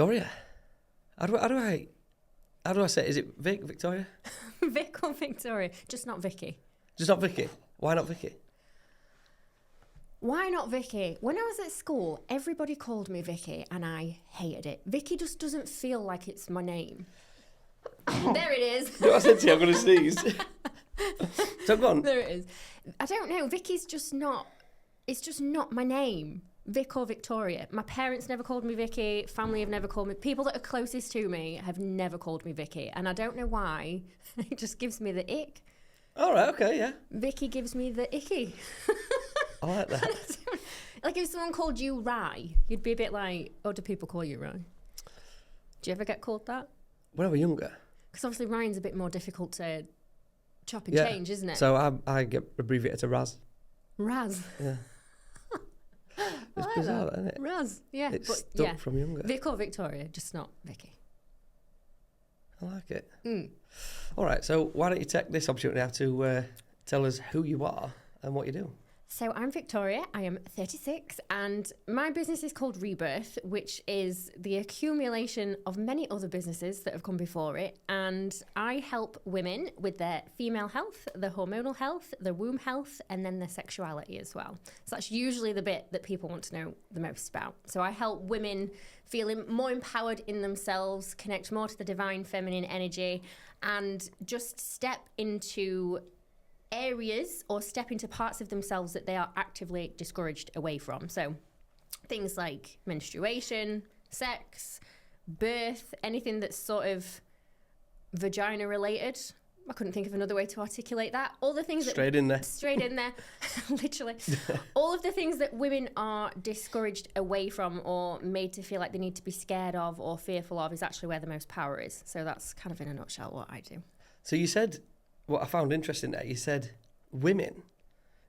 Victoria. How do I say it? Is it Victoria? Vic or Victoria? Just not Vicky. Just not Vicky? Why not Vicky? Why not Vicky? When I was at school, everybody called me Vicky and I hated it. Vicky just doesn't feel like it's my name. There it is. You know what I said to you? I'm going to sneeze. So go on. There it is. I don't know. Vicky's just not... It's just not my name. Vic or Victoria. My parents never called me Vicky. Family have never called me... People that are closest to me have never called me Vicky. And I don't know why. It just gives me the ick. All right, okay, yeah. Vicky gives me the icky. I like that. Like if someone called you Rye, you'd be a bit like, oh, do people call you Rye? Do you ever get called that? When I was younger. Because obviously Ryan's a bit more difficult to chop and change, isn't it? So I get abbreviated to Raz. Raz. Yeah. It's like bizarre, that. isn't it? Raz, yeah. It's but, stuck yeah. from younger. Vic or Victoria, just not Vicky. I like it. All right, so why don't you take this opportunity now to tell us who you are and what you do? So I'm Victoria, I am 36, and my business is called Rebirth, which is the accumulation of many other businesses that have come before it. And I help women with their female health, their hormonal health, their womb health, and then their sexuality as well. So that's usually the bit that people want to know the most about. So I help women feel more empowered in themselves, connect more to the divine feminine energy, and just step into areas or step into parts of themselves that they are actively discouraged away from. So things like menstruation, sex, birth, anything that's sort of vagina related. I couldn't think of another way to articulate that. All the things Straight in there. Straight in there, literally. All of the things that women are discouraged away from or made to feel like they need to be scared of or fearful of is actually where the most power is. So that's kind of in a nutshell what I do. So you said, what I found interesting there, you said women.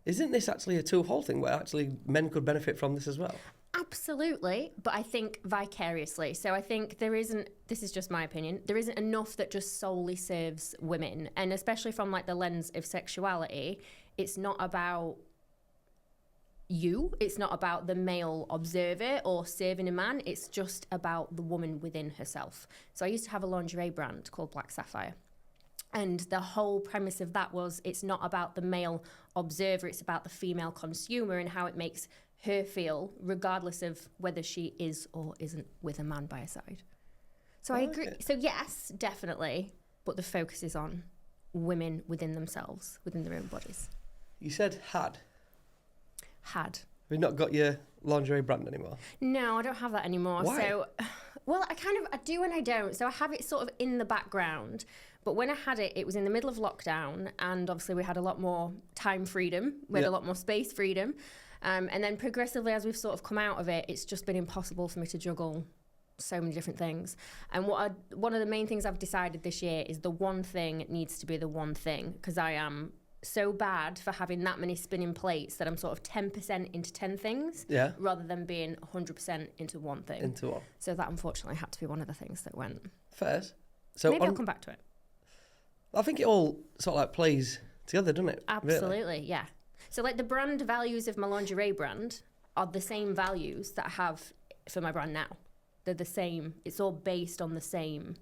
Isn't this actually a two-hole thing where actually men could benefit from this as well? Absolutely, but I think vicariously. So I think there isn't, this is just my opinion, there isn't enough that just solely serves women. And especially from like the lens of sexuality, it's not about you, it's not about the male observer or serving a man, it's just about the woman within herself. So I used to have a lingerie brand called Black Sapphire. And the whole premise of that was it's not about the male observer, it's about the female consumer and how it makes her feel, regardless of whether she is or isn't with a man by her side. So I agree. So yes, definitely, but the focus is on women within themselves, within their own bodies. You said had. Had. Have you not got your lingerie brand anymore? No, I don't have that anymore. Why? So, well, I do and I don't. So I have it sort of in the background. But when I had it, it was in the middle of lockdown, and obviously we had a lot more time freedom. We had a lot more space freedom. And then progressively, as we've sort of come out of it, it's just been impossible for me to juggle so many different things. And one of the main things I've decided this year is the one thing needs to be the one thing, because I am so bad for having that many spinning plates that I'm sort of 10% into 10 things rather than being 100% into one thing. Into what? So that unfortunately had to be one of the things that went. Fair. So maybe I'll come back to it. I think it all sort of like plays together, doesn't it? Absolutely, really? Yeah. So like the brand values of my lingerie brand are the same values that I have for my brand now. They're the same. It's all based on the same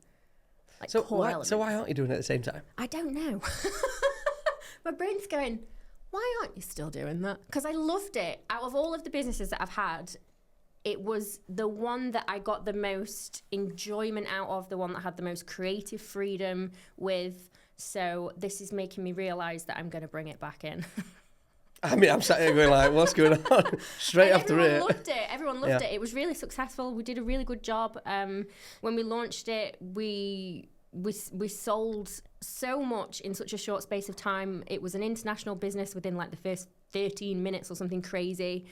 core elements. So why aren't you doing it at the same time? I don't know. My brain's going, why aren't you still doing that? Because I loved it. Out of all of the businesses that I've had, it was the one that I got the most enjoyment out of, the one that had the most creative freedom with. So this is making me realise that I'm going to bring it back in. I mean, I'm sat here going like, what's going on? Straight after it. Everyone loved it. It was really successful. We did a really good job. When we launched it, we sold so much in such a short space of time. It was an international business within like the first 13 minutes or something crazy.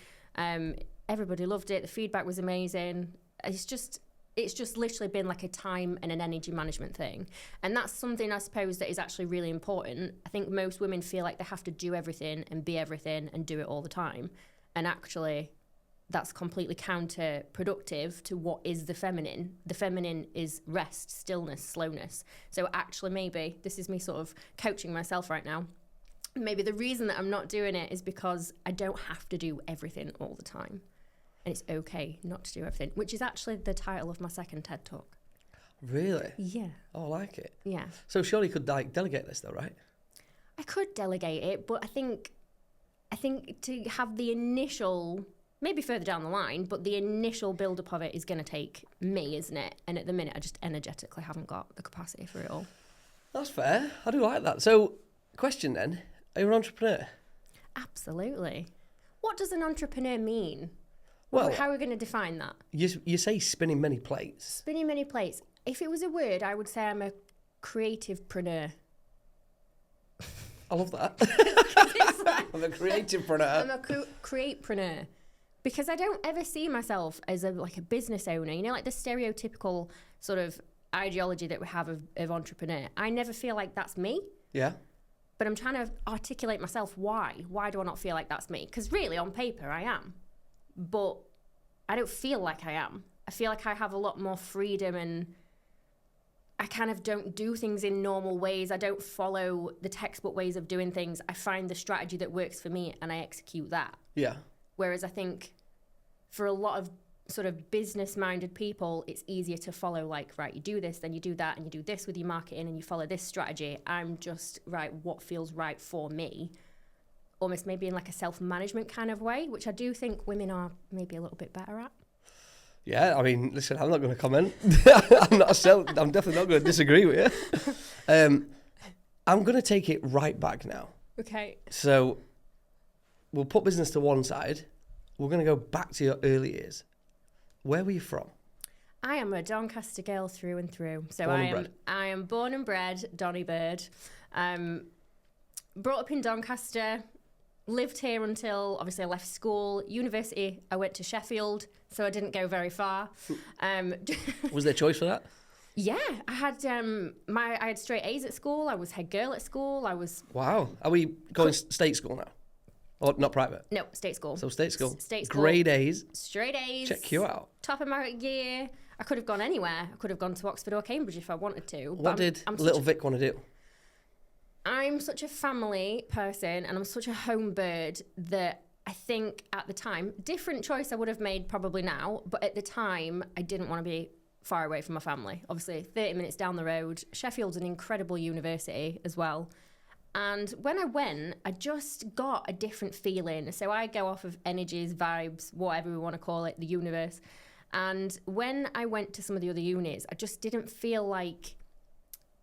Everybody loved it. The feedback was amazing. It's just literally been like a time and an energy management thing. And that's something I suppose that is actually really important. I think most women feel like they have to do everything and be everything and do it all the time. And actually, that's completely counterproductive to what is the feminine. The feminine is rest, stillness, slowness. So actually, maybe, this is me sort of coaching myself right now, maybe the reason that I'm not doing it is because I don't have to do everything all the time. and it's okay not to do everything, which is actually the title of my second TED Talk. Really? Yeah. Oh, I like it. Yeah. So surely you could delegate this though, right? I could delegate it, but I think to have the initial, maybe further down the line, but the initial build-up of it is going to take me, isn't it? And at the minute, I just energetically haven't got the capacity for it all. That's fair. I do like that. So, question then, are you an entrepreneur? Absolutely. What does an entrepreneur mean? Well, how are we going to define that? You say spinning many plates. Spinning many plates. If it was a word, I would say I'm a creative-preneur. I love that. I'm a creative-preneur. I'm a create-preneur. Because I don't ever see myself as a business owner. You know, like the stereotypical sort of ideology that we have of entrepreneur. I never feel like that's me. Yeah. But I'm trying to articulate myself why. Why do I not feel like that's me? Because really, on paper, I am. But I don't feel like I am. I feel like I have a lot more freedom, and I kind of don't do things in normal ways. I don't follow the textbook ways of doing things. I find the strategy that works for me and I execute that. Yeah. Whereas I think for a lot of sort of business-minded people, it's easier to follow, like, right, you do this, then you do that, and you do this with your marketing, and you follow this strategy. I'm just, right, what feels right for me? Almost maybe in like a self-management kind of way, which I do think women are maybe a little bit better at. Yeah, I mean, listen, I'm not going to comment. I'm definitely not going to disagree with you. I'm going to take it right back now. Okay. So we'll put business to one side. We're going to go back to your early years. Where were you from? I am a Doncaster girl through and through. So I am born and bred Donny Bird. Brought up in Doncaster. Lived here until, obviously, I left school. University, I went to Sheffield, so I didn't go very far. Was there choice for that? Yeah, I had I had straight A's at school. I was head girl at school. Wow. Are we going state school now? Or not private? No, state school. So state school. State school. Grade A's. Straight A's. Check you out. Top of my year. I could have gone anywhere. I could have gone to Oxford or Cambridge if I wanted to. What did little Vic want to do? I'm such a family person and I'm such a home bird that I think at the time, different choice I would have made probably now, but at the time I didn't want to be far away from my family. Obviously 30 minutes down the road. Sheffield's an incredible university as well. And when I went, I just got a different feeling. So I go off of energies, vibes, whatever we want to call it, the universe. And when I went to some of the other unis, I just didn't feel like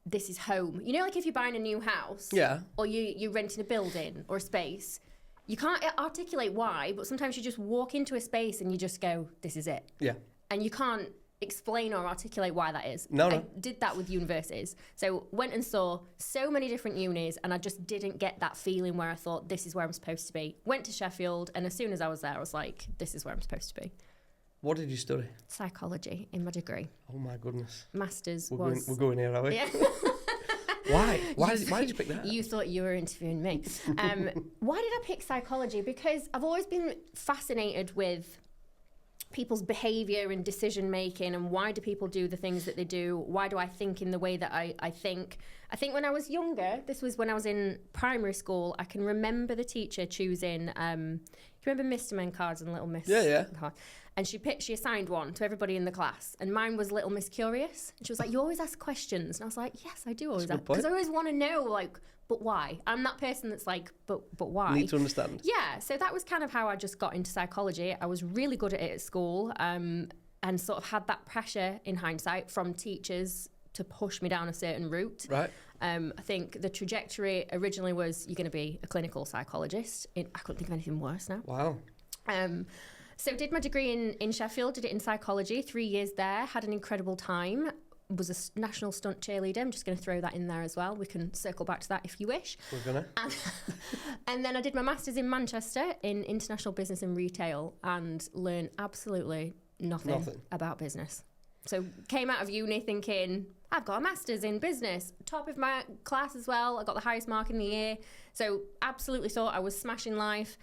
this is home. You know, like if you're buying a new house, yeah, or you're renting a building or a space, you can't articulate why, but sometimes you just walk into a space and you just go, this is it. Yeah. And you can't explain or articulate why that is. No. I did that with universities. So went and saw so many different unis and I just didn't get that feeling where I thought, this is where I'm supposed to be. Went to Sheffield and as soon as I was there, I was like, this is where I'm supposed to be. What did you study? Psychology in my degree. Oh my goodness. Masters we're going here, are we? Yeah. Why? Why did you pick that? You thought you were interviewing me. Why did I pick psychology? Because I've always been fascinated with people's behaviour and decision making and why do people do the things that they do? Why do I think in the way that I think? I think when I was younger, this was when I was in primary school, I can remember the teacher choosing, you remember Mr. Men cards and Little Miss? Yeah. And she assigned one to everybody in the class. And mine was Little Miss Curious. And she was like, you always ask questions. And I was like, yes, I do always ask. Because I always want to know, like, but why? I'm that person that's like, but why? Need to understand. Yeah. So that was kind of how I just got into psychology. I was really good at it at school and sort of had that pressure in hindsight from teachers to push me down a certain route. Right. I think the trajectory originally was you're going to be a clinical psychologist. I couldn't think of anything worse now. Wow. So did my degree in Sheffield, did it in psychology, 3 years there, had an incredible time, was a national stunt cheerleader. I'm just going to throw that in there as well. We can circle back to that if you wish. We're going to. And then I did my master's in Manchester in international business and retail and learned absolutely nothing about business. So came out of uni thinking, I've got a master's in business, top of my class as well. I got the highest mark in the year. So absolutely thought I was smashing life.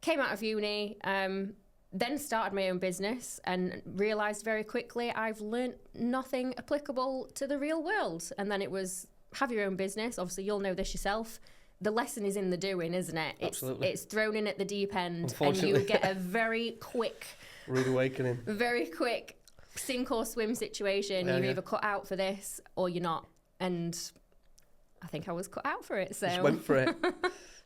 Came out of uni, then started my own business and realised very quickly I've learnt nothing applicable to the real world. And then it was have your own business. Obviously, you'll know this yourself. the lesson is in the doing, isn't it? Absolutely. It's thrown in at the deep end, and Unfortunately. you get a very quick, Rude awakening. sink or swim situation. Yeah, You're yeah. either cut out for this or you're not. And I think I was cut out for it. So Just went for it.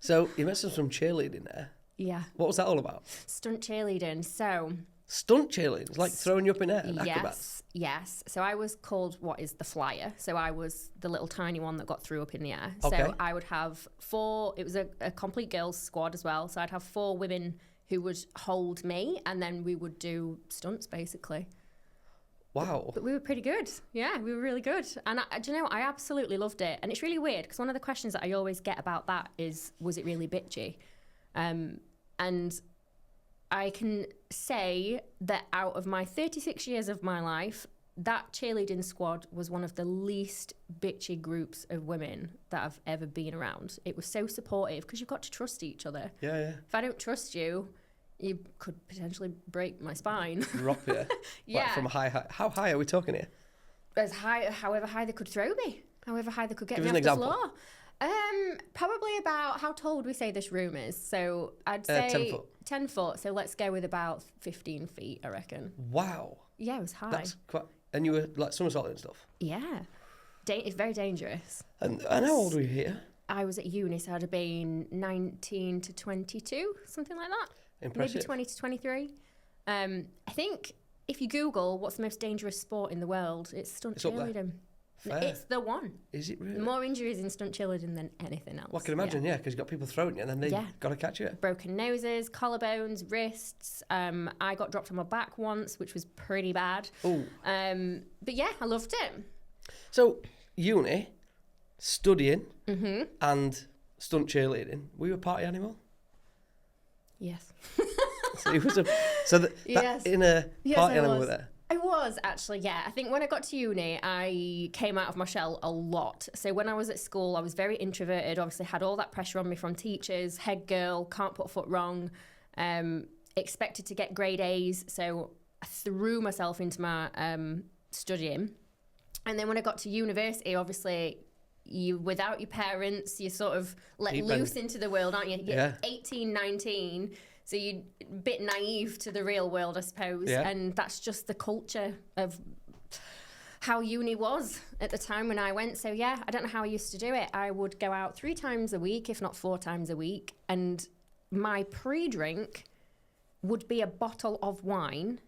So you mentioned some cheerleading there. yeah, What was that all about? stunt cheerleading. So Stunt cheerleading? It's like throwing you up in air. Acrobats. yes. So I was called what is the flyer. So I was the little tiny one that got threw up in the air. Okay. So I would have 4. It was a complete girls squad as well. So I'd have 4 women who would hold me, and then we would do stunts basically. Wow. But we were pretty good. Yeah, we were really good. And do you know, I absolutely loved it. And it's really weird because one of the questions that I always get about that is, was it really bitchy? And I can say that out of my 36 years of my life, that cheerleading squad was one of the least bitchy groups of women that I've ever been around. It was so supportive because you've got to trust each other. Yeah, yeah. If I don't trust you, you could potentially break my spine. Drop you. Yeah. Like from a high. How high are we talking here? As high, however high they could throw me, however high they could get Give me us off an the example. floor. Probably about how tall would we say this room is? So I'd say 10 foot. 10 foot. So let's go with about 15 feet, I reckon. Wow. Yeah, it was high. That's quite. And you were like somersaulting and stuff. Yeah, it's very dangerous. And how old were you here? I was at uni, so I'd have been 19 to 22, something like that. Impressive. Maybe 20 to 23. I think if you Google what's the most dangerous sport in the world, it's stunt It's up there. cheerleading. Fair. It's the one. Is it really? More injuries in stunt cheerleading than anything else. Well, I can imagine, yeah, because you've got people throwing you and then they Yeah. got to catch you. Broken noses, collarbones, wrists. I got dropped on my back once, which was pretty bad. Oh. But yeah, I loved it. So, uni, studying, Mm-hmm. and stunt cheerleading. Were you a party animal? Yes. So it was a Yes. in a Yes, party I animal was. were there. I was actually, yeah. I think when I got to uni, I came out of my shell a lot. So when I was at school, I was very introverted, obviously had all that pressure on me from teachers, head girl, can't put a foot wrong, expected to get grade A's. So I threw myself into my studying. And then when I got to university, obviously, you without your parents, you're sort of let Deep loose end. into the world, aren't you? You're Yeah. 18, 19. So you're a bit naive to the real world, I suppose. Yeah. And that's just the culture of how uni was at the time when I went. So yeah, I don't know how I used to do it. I would go out 3 times a week, if not 4 times a week. And my pre-drink would be a bottle of wine.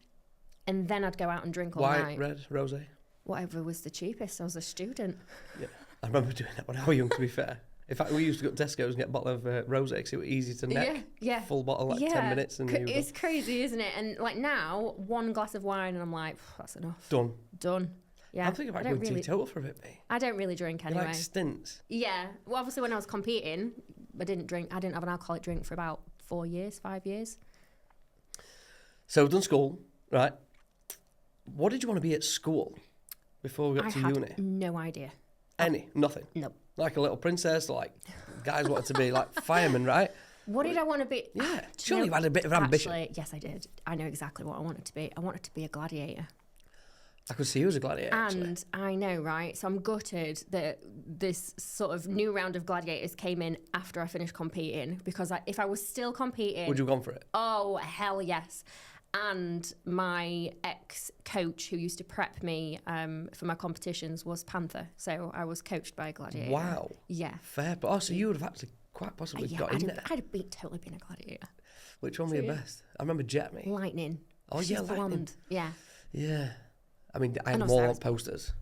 And then I'd go out and drink all White, night. red, rosé. Whatever was the cheapest. I was a student. Yeah. I remember doing that when I was young, to be fair. In fact, we used to go to Tesco's and get a bottle of rosé because it was easy to neck. Yeah. Full bottle, like 10 minutes. And you were It's crazy, isn't it? And like now, 1 glass of wine and I'm like, that's enough. done. Done. Yeah. I'm thinking about I don't going really, teetotal for a bit, mate. I don't really drink You anyway. like stints. Yeah. Well, obviously when I was competing, I didn't drink. I didn't have an alcoholic drink for about 4 years, 5 years. So we've done school, right? What did you want to be at school before we got I to had uni? no idea. Nothing. No. Like a little princess, like guys wanted to be like firemen, right? What did I want to be? Yeah. Do you Surely know- you had a bit of ambition. Actually, yes, I did. I know exactly what I wanted to be. I wanted to be a gladiator. I could see you as a gladiator, actually. And I know, right? So I'm gutted that this sort of new round of gladiators came in after I finished competing because if I was still competing, Would you have gone for it? oh hell yes. And my ex-coach who used to prep me for my competitions was Panther, so I was coached by a gladiator. Wow. Yeah. Fair. But also, you would have actually quite possibly Yeah, got in there. I'd have totally been a gladiator. Which one were your yeah. best? I remember Jet Me. Lightning. Oh, She's yeah, Lightning. blonde. Yeah. Yeah. I mean, I And had also wall I on was- posters.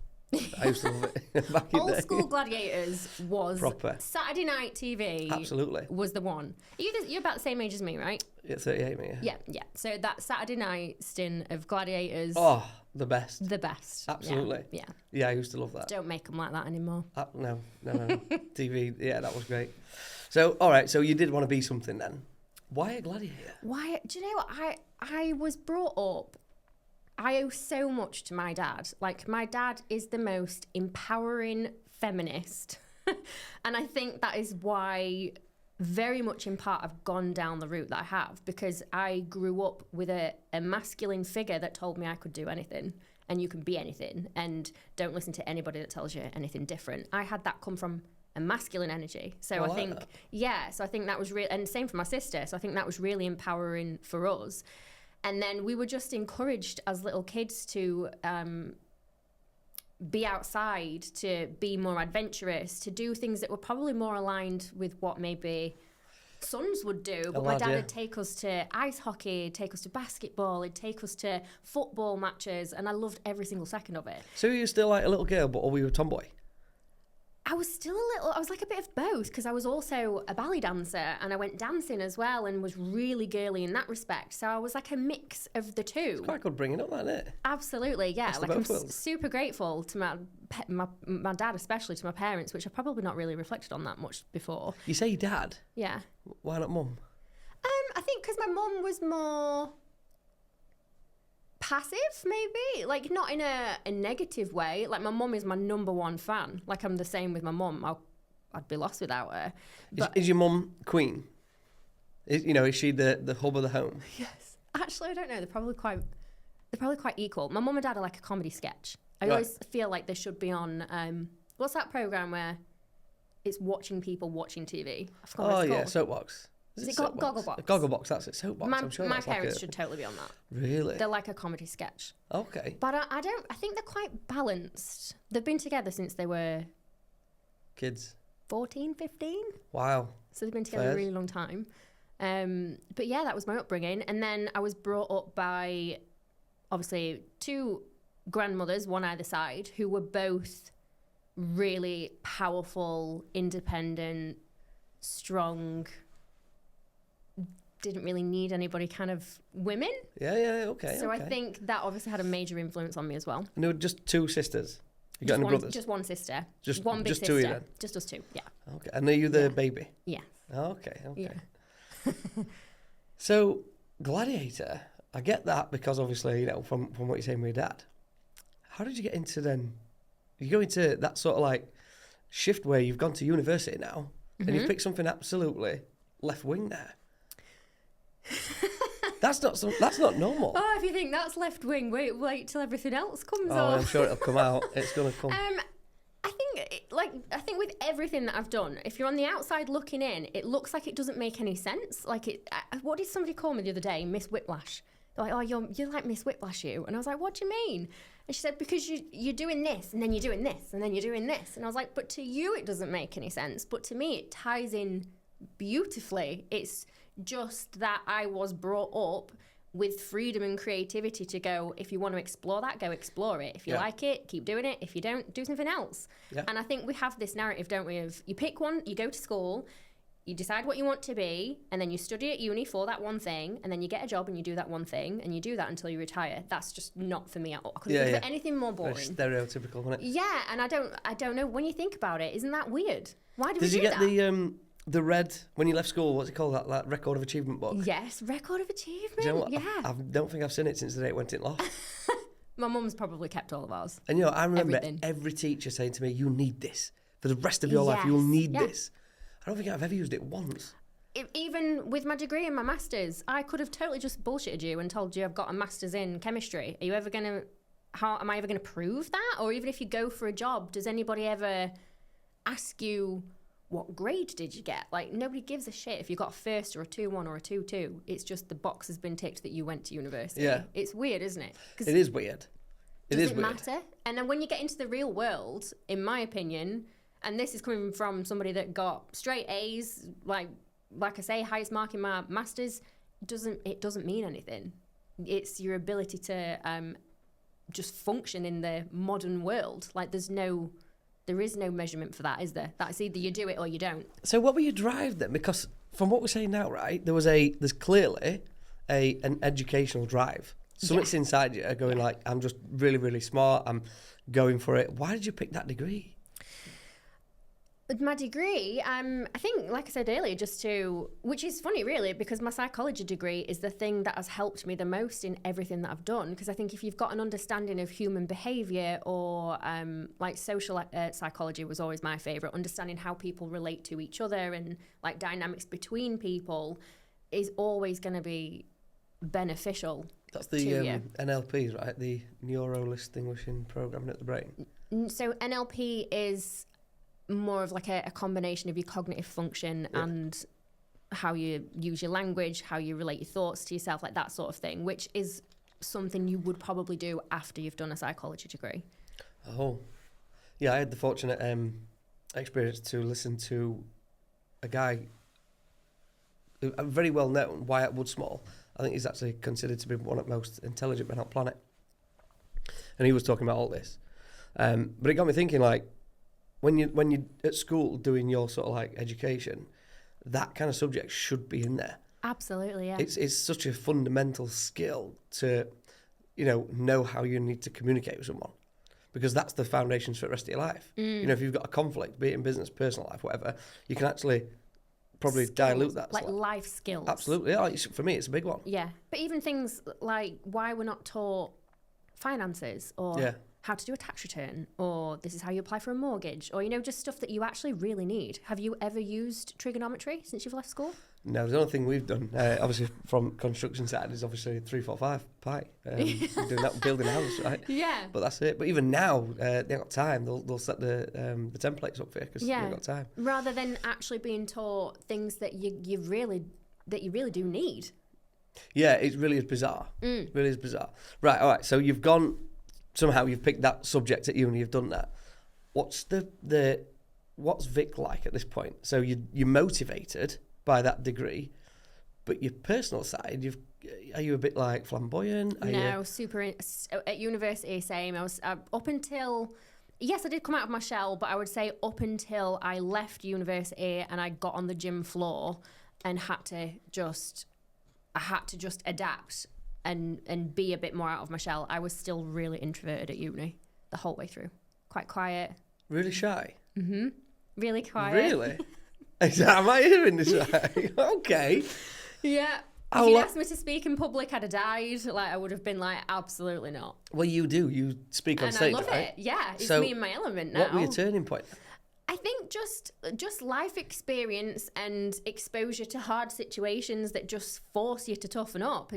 I used to love it back in Old the day. school gladiators was Proper. Saturday night TV. Absolutely. Was the one. You're about the same age as me, right? Yeah, 38, mate. Yeah. Yeah. So that Saturday night stint of gladiators, Oh, the best. the best. Absolutely. Yeah. Yeah, I used to love that. Don't make them like that anymore. No. TV, yeah, that was great. So, all right, so you did want to be something then. Why a gladiator? Why? Do you know what? I was brought up. I owe so much to my dad. Like, my dad is the most empowering feminist. And I think that is why, very much in part, I've gone down the route that I have, because I grew up with a masculine figure that told me I could do anything and you can be anything and don't listen to anybody that tells you anything different. I had that come from and masculine energy. So I I like think, that. so I think that was really, and same for my sister. So I think that was really empowering for us. And then we were just encouraged as little kids to be outside, to be more adventurous, to do things that were probably more aligned with what maybe sons would do. But my dad would take us to ice hockey, take us to basketball, he'd take us to football matches, and I loved every single second of it. So you still like a little girl, or were you a tomboy? I was still a little, I was like a bit of both, because I was also a ballet dancer and I went dancing as well and was really girly in that respect. So I was like a mix of the two. It's quite good bringing up, that, isn't it? Absolutely, yeah. Best of Like I'm both worlds. super grateful to my dad, especially to my parents, which I've probably not really reflected on that much before. You say dad? Yeah. Why not mum? I think because my mum was more passive, maybe, like not in a negative way. Like my mum is my number one fan. Like I'm the same with my mum. I'd be lost without her. But Is your mum queen? Is she the hub of the home? yes, actually, I don't know. They're probably quite equal. My mum and dad are like a comedy sketch. I Right. always feel like they should be on. What's that program where it's watching people watching TV? I forgot what Oh it's yeah, called. Soapbox. Is it Soapbox? Gogglebox? Gogglebox, that's it. Soapbox. My I'm sure my that's like parents a... should totally be on that. Really? They're like a comedy sketch. Okay. But I think they're quite balanced. They've been together since they were Kids. 14, 15. Wow. So they've been together Fair. a really long time. But yeah, that was my upbringing. And then I was brought up by, obviously, two grandmothers, one either side, who were both really powerful, independent, strong, didn't really need anybody kind of women. Yeah, okay. So okay. I think that obviously had a major influence on me as well. And there were just two sisters. You got any brothers? Just one sister. Just one big just sister. two of you then? Just us two, yeah. Okay. And are you the Yeah. baby? Yeah. Okay. Yeah. So, Gladiator, I get that because obviously, from what you're saying with your dad. How did you get into then? You go into that sort of like shift where you've gone to university now and you've picked something absolutely left wing there. That's not normal. Oh, if you think that's left wing, wait till everything else comes Oh, off. I'm sure it'll come out. It's gonna come. I think with everything that I've done, if you're on the outside looking in, it looks like it doesn't make any sense. What did somebody call me the other day? Miss Whiplash. They're like, oh, you're like Miss Whiplash, you. And I was like, what do you mean? And she said, because you're doing this, and then you're doing this, and then you're doing this. And I was like, but to you, it doesn't make any sense. But to me, it ties in beautifully. It's just that I was brought up with freedom and creativity to go, if you want to explore that, go explore it. If you like it, keep doing it. If you don't, do something else. Yeah. And I think we have this narrative, don't we, of you pick one, you go to school, you decide what you want to be, and then you study at uni for that one thing, and then you get a job and you do that one thing, and you do that until you retire. That's just not for me at all. I couldn't think of anything more boring. Very stereotypical, isn't it? Yeah, and I don't know, when you think about it, isn't that weird? Why did we do you that? get the red, when you left school, what's it called, that record of achievement book? Yes, record of achievement. Do you know what? Yeah. I don't think I've seen it since the day it went in loft. My mum's probably kept all of ours. And I remember Everything. every teacher saying to me, you need this. For the rest of your life, you'll need this. I don't think I've ever used it once. Even with my degree and my masters, I could have totally just bullshitted you and told you I've got a master's in chemistry. Are you ever going to, am I ever going to prove that? Or even if you go for a job, does anybody ever ask you, what grade did you get? Like, nobody gives a shit if you got a first or a 2-1 or a 2-2. It's just the box has been ticked that you went to university. Yeah. It's weird, isn't it? It is weird. It is weird. Does it matter? And then when you get into the real world, in my opinion, and this is coming from somebody that got straight A's, like I say, highest mark in my masters, it doesn't mean anything. It's your ability to just function in the modern world. Like there is no measurement for that, is there? That's either you do it or you don't. So what were your drive then? Because from what we're saying now, right, there's clearly an educational drive. Something's inside you going like, I'm just really, really smart. I'm going for it. Why did you pick that degree? With my degree, I think, like I said earlier, which is funny really, because my psychology degree is the thing that has helped me the most in everything that I've done. Because I think if you've got an understanding of human behaviour or like social psychology was always my favourite, understanding how people relate to each other and like dynamics between people is always going to be beneficial. That's the NLPs, right? The neuro distinguishing programming at the brain. So NLP is more of like a combination of your cognitive function and how you use your language, how you relate your thoughts to yourself, like that sort of thing, which is something you would probably do after you've done a psychology degree. Oh, yeah, I had the fortunate experience to listen to a guy, very well known, Wyatt Woodsmall. I think he's actually considered to be one of the most intelligent men on the planet. And he was talking about all this. But it got me thinking, like, when you're at school doing your sort of like education, that kind of subject should be in there. Absolutely, yeah. It's such a fundamental skill to, know how you need to communicate with someone, because that's the foundations for the rest of your life. If you've got a conflict, be it in business, personal life, whatever, you can actually probably dilute that. Like life skills. Absolutely. Yeah, for me, it's a big one. Yeah. But even things like why we're not taught finances or how to do a tax return, or this is how you apply for a mortgage, or, just stuff that you actually really need. Have you ever used trigonometry since you've left school? No, the only thing we've done, obviously from construction side, is obviously 3, 4, 5 pi. Doing that, building a house, right? Yeah. But that's it. But even now, they've got time. They'll set the templates up for you because they've got time. Rather than actually being taught things that you really do need. Yeah, it really is bizarre. It really is bizarre. Right, all right. So you've gone, somehow you've picked that subject at uni, you've done that. What's what's Vic like at this point? So you're motivated by that degree, but your personal side, are you a bit like flamboyant? Super. At university, same. I was up until, yes, I did come out of my shell, but I would say up until I left university and I got on the gym floor and had to just adapt and be a bit more out of my shell. I was still really introverted at uni the whole way through. Quite quiet. Really shy? Mm-hmm. Really quiet. Really? Am I hearing this right? Okay. Yeah. If you'd asked me to speak in public, I'd have died. Like, I would have been like, absolutely not. Well, you do. You speak on stage, and I love right? it. Yeah, it's so me in my element now. What were your turning point? I think just life experience and exposure to hard situations that just force you to toughen up.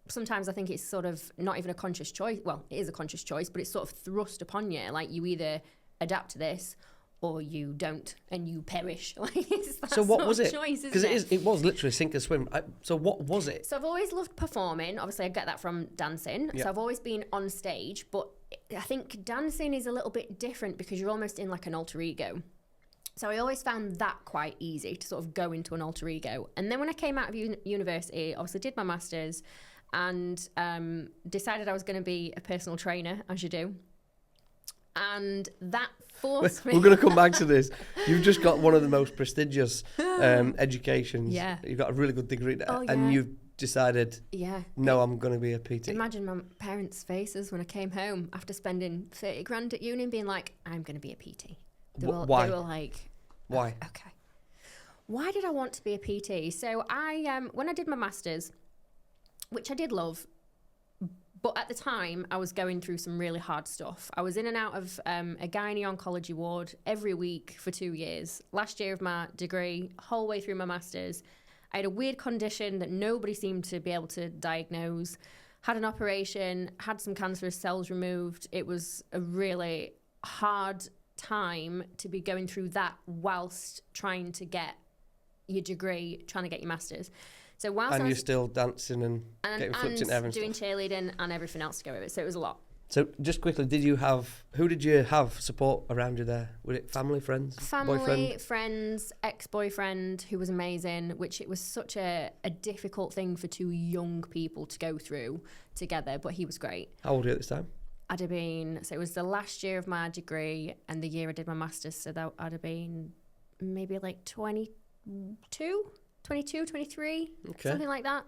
Sometimes I think it's sort of not even a conscious choice. Well, it is a conscious choice, but it's sort of thrust upon you. Like, you either adapt to this or you don't, and you perish. Like, it's that so what sort was of it? choice, Because it was literally sink or swim. So what was it? So I've always loved performing. Obviously, I get that from dancing. Yeah. So I've always been on stage, but I think dancing is a little bit different because you're almost in like an alter ego. So I always found that quite easy to sort of go into an alter ego. And then when I came out of university, obviously did my master's and decided I was going to be a personal trainer, as you do. And that forced me... We're going to come back to this. You've just got one of the most prestigious educations. Yeah. You've got a really good degree there. Oh, yeah. And you've decided, yeah, I'm going to be a PT. Imagine my parents' faces when I came home after spending 30 grand at uni and being like, I'm going to be a PT. Why? They were like... Why? Okay. Why did I want to be a PT? So when I did my master's, which I did love, but at the time, I was going through some really hard stuff. I was in and out of a gynae oncology ward every week for 2 years. Last year of my degree, whole way through my master's, I had a weird condition that nobody seemed to be able to diagnose. Had an operation, had some cancerous cells removed. It was a really hard time to be going through that whilst trying to get your degree, trying to get your master's. So whilst you're still dancing and getting flipped in air and doing stuff. cheerleading and everything else to go with it. So it was a lot. So just quickly, who did you have support around you there? Was it family, friends, Family, boyfriend? friends, ex-boyfriend who was amazing, which it was such a difficult thing for two young people to go through together, but he was great. How old were you at this time? So it was the last year of my degree and the year I did my master's, so that I'd have been maybe like 22, 23, Okay. something like that.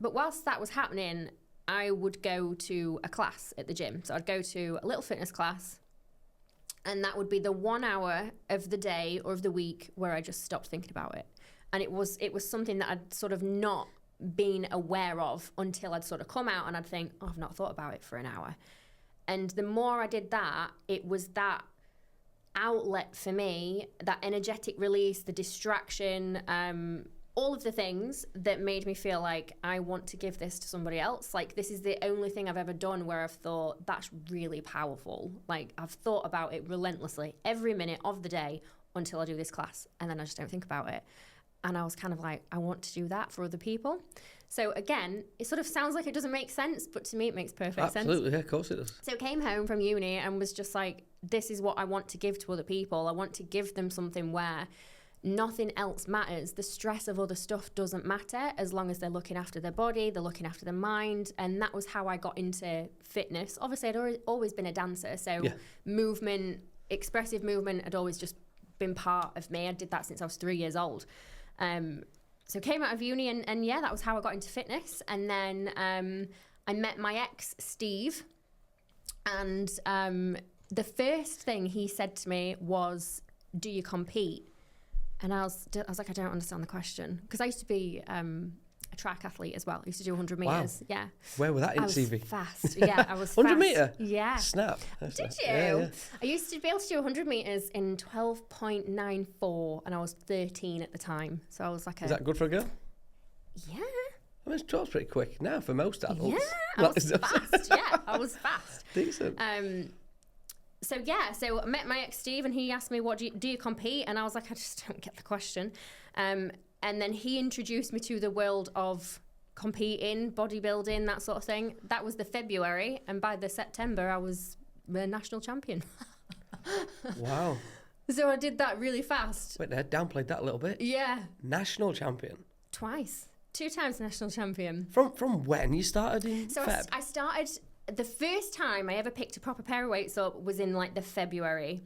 But whilst that was happening, I would go to a class at the gym. So I'd go to a little fitness class, and that would be the 1 hour of the day or of the week where I just stopped thinking about it. And it was something that I'd sort of not been aware of until I'd sort of come out and I'd think, oh, I've not thought about it for an hour. And the more I did that, it was that outlet for me, that energetic release, the distraction, all of the things that made me feel like I want to give this to somebody else. Like, this is the only thing I've ever done where I've thought, that's really powerful. Like, I've thought about it relentlessly every minute of the day until I do this class, and then I just don't think about it. And I was kind of like, I want to do that for other people. So again, it sort of sounds like it doesn't make sense, but to me it makes perfect sense. Absolutely, yeah, of course it does. So I came home from uni and was just like, this is what I want to give to other people. I want to give them something where nothing else matters. The stress of other stuff doesn't matter as long as they're looking after their body, they're looking after their mind. And that was how I got into fitness. Obviously, I'd always been a dancer. So movement, expressive movement had always just been part of me. I did that since I was 3 years old. So came out of uni and yeah, that was how I got into fitness. And then I met my ex, Steve. And the first thing he said to me was, do you compete? And I was like, I don't understand the question. Because I used to be a track athlete as well. I used to do 100 metres. Wow. Yeah. Where were that in I was CV? fast. Yeah, I was 100 fast. metre? Yeah. Snap. Did you? Yeah. I used to be able to do 100 metres in 12.94 and I was 13 at the time. So I was like Is that good for a girl? Yeah. I mean, 12's pretty quick now for most adults. Yeah, I was fast. Yeah, I was fast. Decent. So I met my ex Steve and he asked me, "What do you compete?" And I was like, I just don't get the question. And then he introduced me to the world of competing, bodybuilding, that sort of thing. That was the February, and by the September, I was the national champion. Wow. So I did that really fast. Wait, they downplayed that a little bit. Yeah. National champion. Twice. 2 times national champion. From when you started in So Feb? I started, the first time I ever picked a proper pair of weights up was in like the February.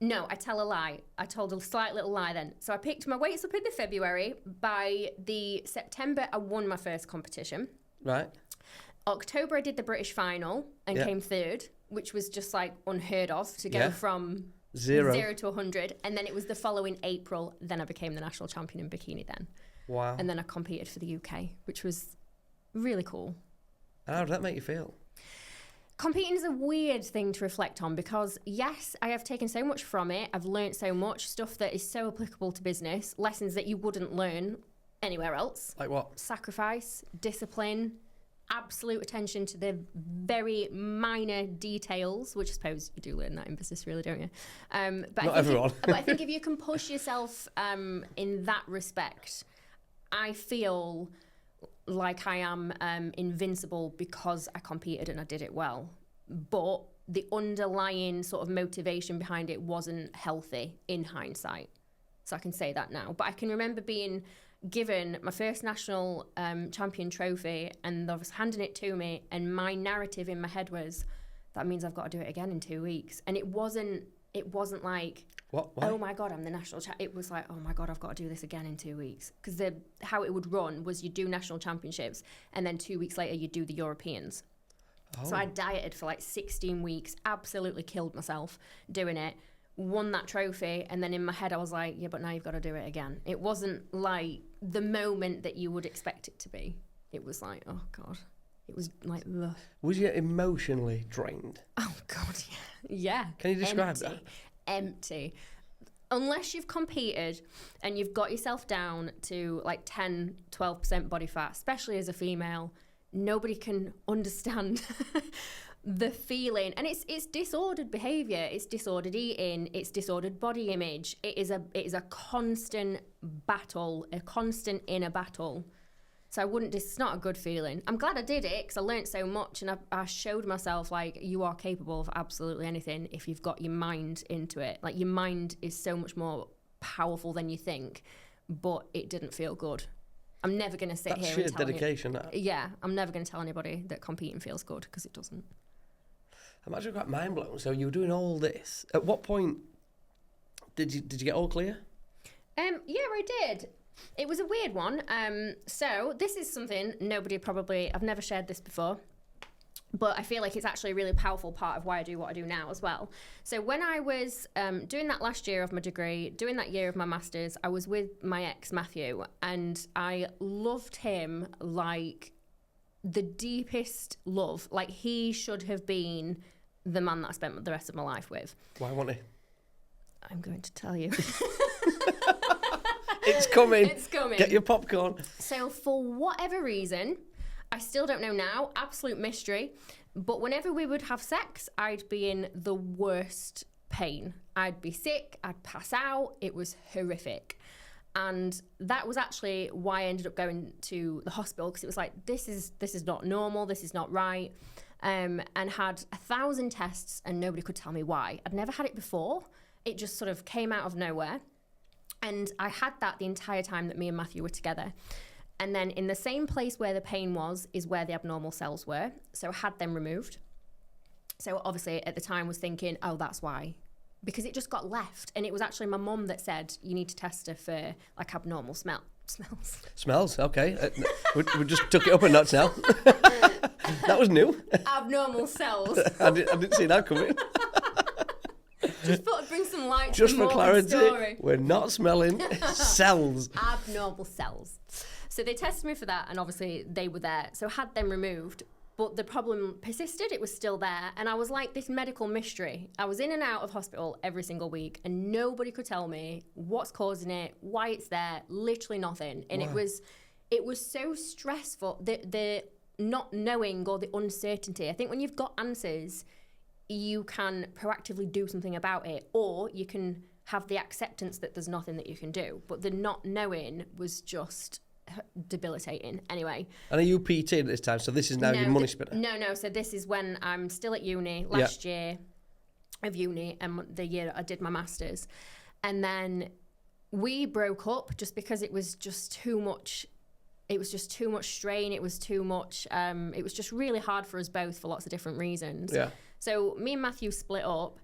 No, I tell a lie. I told a slight little lie then. So I picked my weights up in the February. By the September, I won my first competition. Right. October, I did the British final and came third, which was just like unheard of to go from zero to 100. And then it was the following April. Then I became the national champion in bikini then. Wow. And then I competed for the UK, which was really cool. And how did that make you feel? Competing is a weird thing to reflect on because, yes, I have taken so much from it. I've learned so much, stuff that is so applicable to business, lessons that you wouldn't learn anywhere else. Like what? Sacrifice, discipline, absolute attention to the very minor details, which I suppose you do learn that in business, really, don't you? But Not everyone. But I think if you can push yourself in that respect, I feel like I am invincible because I competed and I did it well. But the underlying sort of motivation behind it wasn't healthy in hindsight. So I can say that now. But I can remember being given my first national champion trophy and they was handing it to me, and my narrative in my head was, that means I've got to do it again in 2 weeks. And it wasn't like, what? Why? oh my God, I'm the national champion. It was like, oh my God, I've got to do this again in 2 weeks. Because how it would run was you do national championships and then 2 weeks later you do the Europeans. Oh. So I dieted for like 16 weeks, absolutely killed myself doing it, won that trophy, and then in my head I was like, yeah, but now you've got to do it again. It wasn't like the moment that you would expect it to be. It was like, oh God. It was like, ugh. Was you emotionally drained? Oh God, yeah. Can you describe that? Empty. Unless you've competed and you've got yourself down to like 10, 12% body fat, especially as a female, nobody can understand the feeling. And it's disordered behaviour, it's disordered eating, it's disordered body image. It is a constant battle, a constant inner battle. So it's not a good feeling. I'm glad I did it because I learned so much and I showed myself like you are capable of absolutely anything if you've got your mind into it. Like your mind is so much more powerful than you think, but it didn't feel good. I'm never going to sit here and tell dedication. Yeah, I'm never going to tell anybody that competing feels good because it doesn't. I'm actually quite mind blown. So you were doing all this. At what point did you get all clear? Yeah, I did. It was a weird one. So this is something I've never shared this before, but I feel like it's actually a really powerful part of why I do what I do now as well. So when I was doing that last year of my degree, doing that year of my master's, I was with my ex, Matthew, and I loved him like the deepest love. Like he should have been the man that I spent the rest of my life with. Why wasn't he? I'm going to tell you. It's coming. It's coming. Get your popcorn. So for whatever reason, I still don't know now, absolute mystery, but whenever we would have sex, I'd be in the worst pain. I'd be sick, I'd pass out, it was horrific. And that was actually why I ended up going to the hospital, because it was like, this is not normal, this is not right. And had 1,000 tests and nobody could tell me why. I'd never had it before. It just sort of came out of nowhere. And I had that the entire time that me and Matthew were together. And then in the same place where the pain was is where the abnormal cells were. So I had them removed. So obviously at the time was thinking, oh, that's why. Because it just got left. And it was actually my mum that said, you need to test her for like abnormal smells. Smells, okay. We just took it up a notch now. That was new. Abnormal cells. I didn't see that coming. Just thought I'd bring some light Just to for the clarity, story. we're not smelling cells. Abnormal cells. So they tested me for that, and obviously they were there. So I had them removed, but the problem persisted. It was still there, and I was like this medical mystery. I was in and out of hospital every single week, and nobody could tell me what's causing it, why it's there, literally nothing. And Wow. it was so stressful, the not knowing or the uncertainty. I think when you've got answers, you can proactively do something about it, or you can have the acceptance that there's nothing that you can do. But the not knowing was just debilitating. Anyway. And are you PT at this time? So this is now your money spinner? No. So this is when I'm still at uni, last year of uni, and the year I did my master's. And then we broke up just because it was just too much. It was just too much strain. It was too much. It was just really hard for us both for lots of different reasons. Yeah. So me and Matthew split up,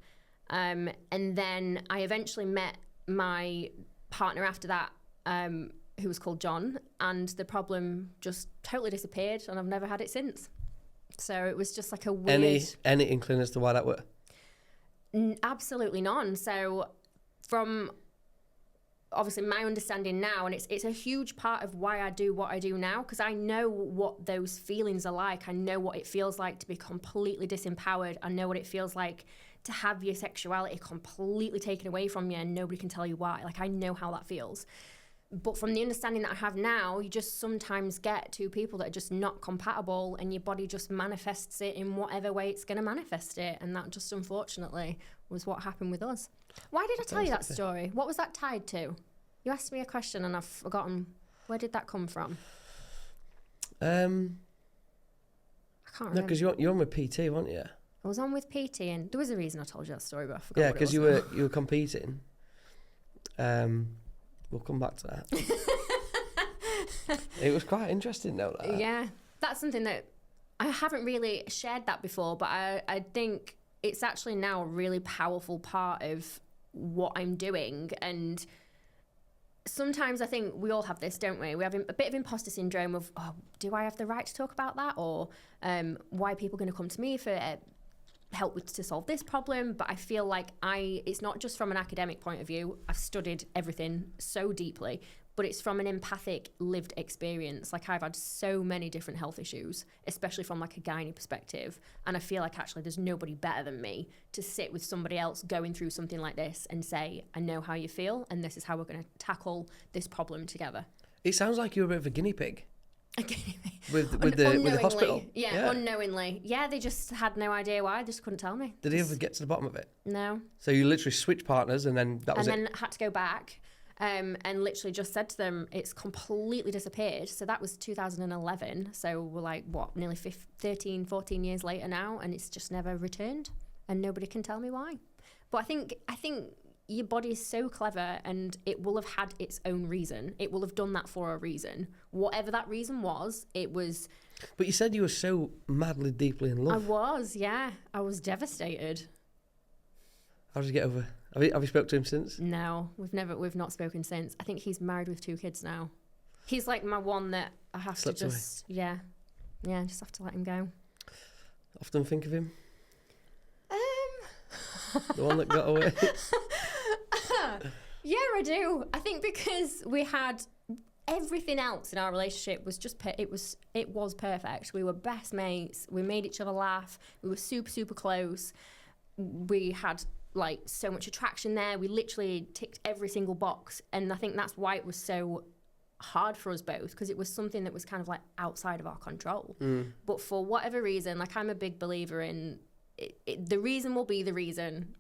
and then I eventually met my partner after that, who was called John, and the problem just totally disappeared, and I've never had it since. So it was just like a weird... Any inkling as to why that were? Absolutely none. So from obviously my understanding now, and it's a huge part of why I do what I do now, because I know what those feelings are like. I know what it feels like to be completely disempowered. I know what it feels like to have your sexuality completely taken away from you and nobody can tell you why. Like, I know how that feels. But from the understanding that I have now, you just sometimes get two people that are just not compatible, and your body just manifests it in whatever way it's going to manifest it. And that just, unfortunately, was what happened with us. Why did I tell you that story? What was that tied to? You asked me a question and I've forgotten. Where did that come from? I can't remember. No, because you're on with PT, weren't you? I was on with PT, and there was a reason I told you that story, but I forgot. Yeah, because you were competing. We'll come back to that. It was quite interesting, though. That. Yeah, that's something that I haven't really shared that before, but I think it's actually now a really powerful part of what I'm doing. And sometimes I think we all have this, don't we? We have a bit of imposter syndrome of, oh, do I have the right to talk about that? Or why are people going to come to me for help to solve this problem? But I feel like it's not just from an academic point of view. I've studied everything so deeply, but it's from an empathic lived experience. Like, I've had so many different health issues, especially from like a gynae perspective. And I feel like actually there's nobody better than me to sit with somebody else going through something like this and say, I know how you feel, and this is how we're going to tackle this problem together. It sounds like you're a bit of a guinea pig. With the hospital. Yeah, unknowingly. Yeah, they just had no idea why. They just couldn't tell me. Did he ever get to the bottom of it? No. So you literally switched partners and then that was it? And then had to go back and literally just said to them, it's completely disappeared. So that was 2011. So we're like, what, nearly 13, 14 years later now, and it's just never returned. And nobody can tell me why. But I think your body is so clever, and it will have had its own reason. It will have done that for a reason. Whatever that reason was, it was... But you said you were so madly, deeply in love. I was, yeah. I was devastated. How did you get over? Have you spoken to him since? No, we've not spoken since. I think he's married with 2 kids now. He's like my one that I have Slipped to just... Away. Yeah, just have to let him go. Often think of him? The one that got away? Yeah, I do. I think because we had everything else in our relationship was just it was perfect. We were best mates. We made each other laugh. We were super, super close. We had like so much attraction there. We literally ticked every single box. And I think that's why it was so hard for us both, because it was something that was kind of like outside of our control. But for whatever reason, like I'm a big believer in the reason will be the reason.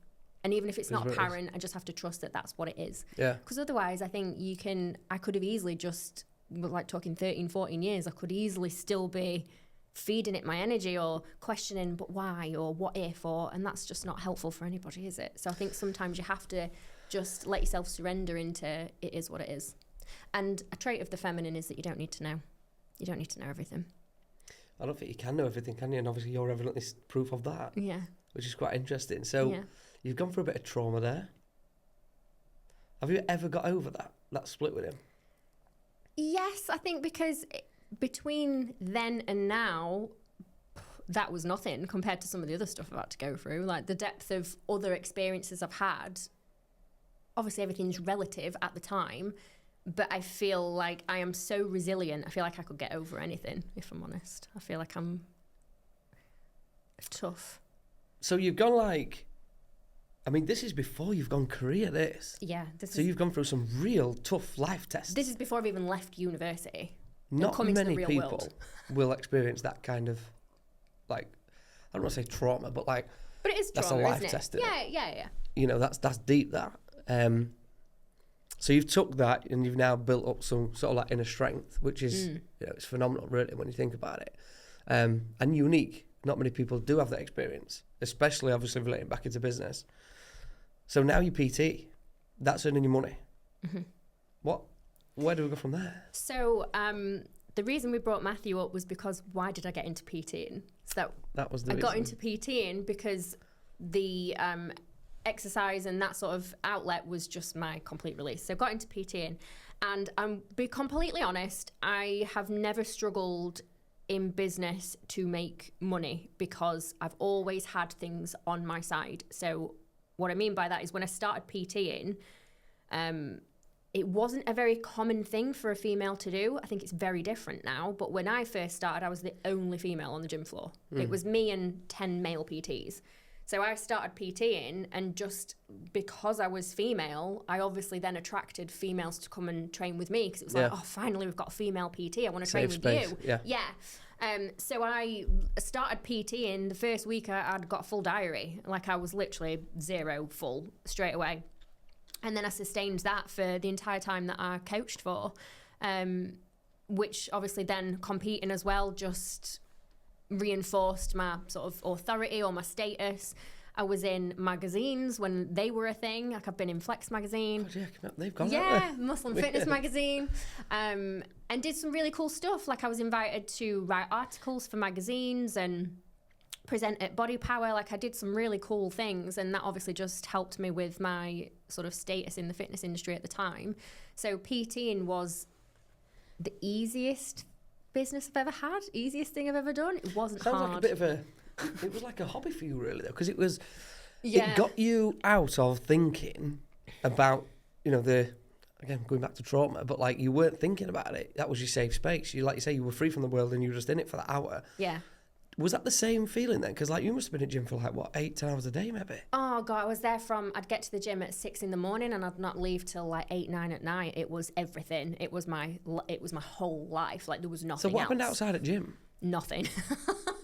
And even if it's not apparent, I just have to trust that that's what it is. Yeah. Because otherwise, I think I could have easily just, like talking 13, 14 years, I could easily still be feeding it my energy or questioning, but why, or what if, and that's just not helpful for anybody, is it? So I think sometimes you have to just let yourself surrender into it is what it is. And a trait of the feminine is that you don't need to know. You don't need to know everything. I don't think you can know everything, can you? And obviously you're evidently proof of that. Yeah. Which is quite interesting. So you've gone through a bit of trauma there. Have you ever got over that split with him? Yes, I think because between then and now, that was nothing compared to some of the other stuff I've had to go through. Like the depth of other experiences I've had, obviously everything's relative at the time, but I feel like I am so resilient. I feel like I could get over anything, if I'm honest. I feel like I'm tough. So you've gone like, I mean, this is before you've gone career, this. Yeah. You've gone through some real tough life tests. This is before I've even left university. Not many people will experience that kind of, like, I don't want to say trauma, but like, but it is trauma, that's a life isn't it? test, isn't it? Yeah. You know, that's deep, that. So you've took that and you've now built up some sort of like inner strength, which is, you know, it's phenomenal, really, when you think about it. And unique. Not many people do have that experience, especially obviously relating back into business. So now you PT, that's earning you money. Where do we go from there? So the reason we brought Matthew up was because why did I get into PTing? So that was the reason. I got into PTing because the exercise and that sort of outlet was just my complete release. So I got into PTing, and I'm be completely honest, I have never struggled in business to make money because I've always had things on my side. So what I mean by that is when I started PTing, it wasn't a very common thing for a female to do. I think it's very different now. But when I first started, I was the only female on the gym floor. It was me and 10 male PTs. So I started PTing, and just because I was female, I obviously then attracted females to come and train with me, because it was like, oh, finally we've got a female PT. I want to train with you. Yeah. So I started PTing. The first week I'd got a full diary. Like I was literally 0 full straight away. And then I sustained that for the entire time that I coached for, which obviously then competing as well just reinforced my sort of authority or my status. I was in magazines when they were a thing. Like I've been in Flex magazine. God, yeah, they've gone. Yeah, Muscle and Fitness magazine, and did some really cool stuff. Like I was invited to write articles for magazines and present at Body Power. Like I did some really cool things, and that obviously just helped me with my sort of status in the fitness industry at the time. So PTing was the easiest business I've ever had, easiest thing I've ever done. It wasn't hard. Sounds like a bit of it was like a hobby for you, really, though, because it got you out of thinking about, you know, again, going back to trauma, but like you weren't thinking about it. That was your safe space. You, like you say, you were free from the world and you were just in it for that hour. Yeah. Was that the same feeling then? Because like you must have been at gym for like, what, 8-10 hours a day maybe? Oh God, I was there I'd get to the gym at 6 a.m. and I'd not leave till like 8-9 at night. It was everything. It was my whole life. Like there was nothing So what else. happened outside at gym? Nothing.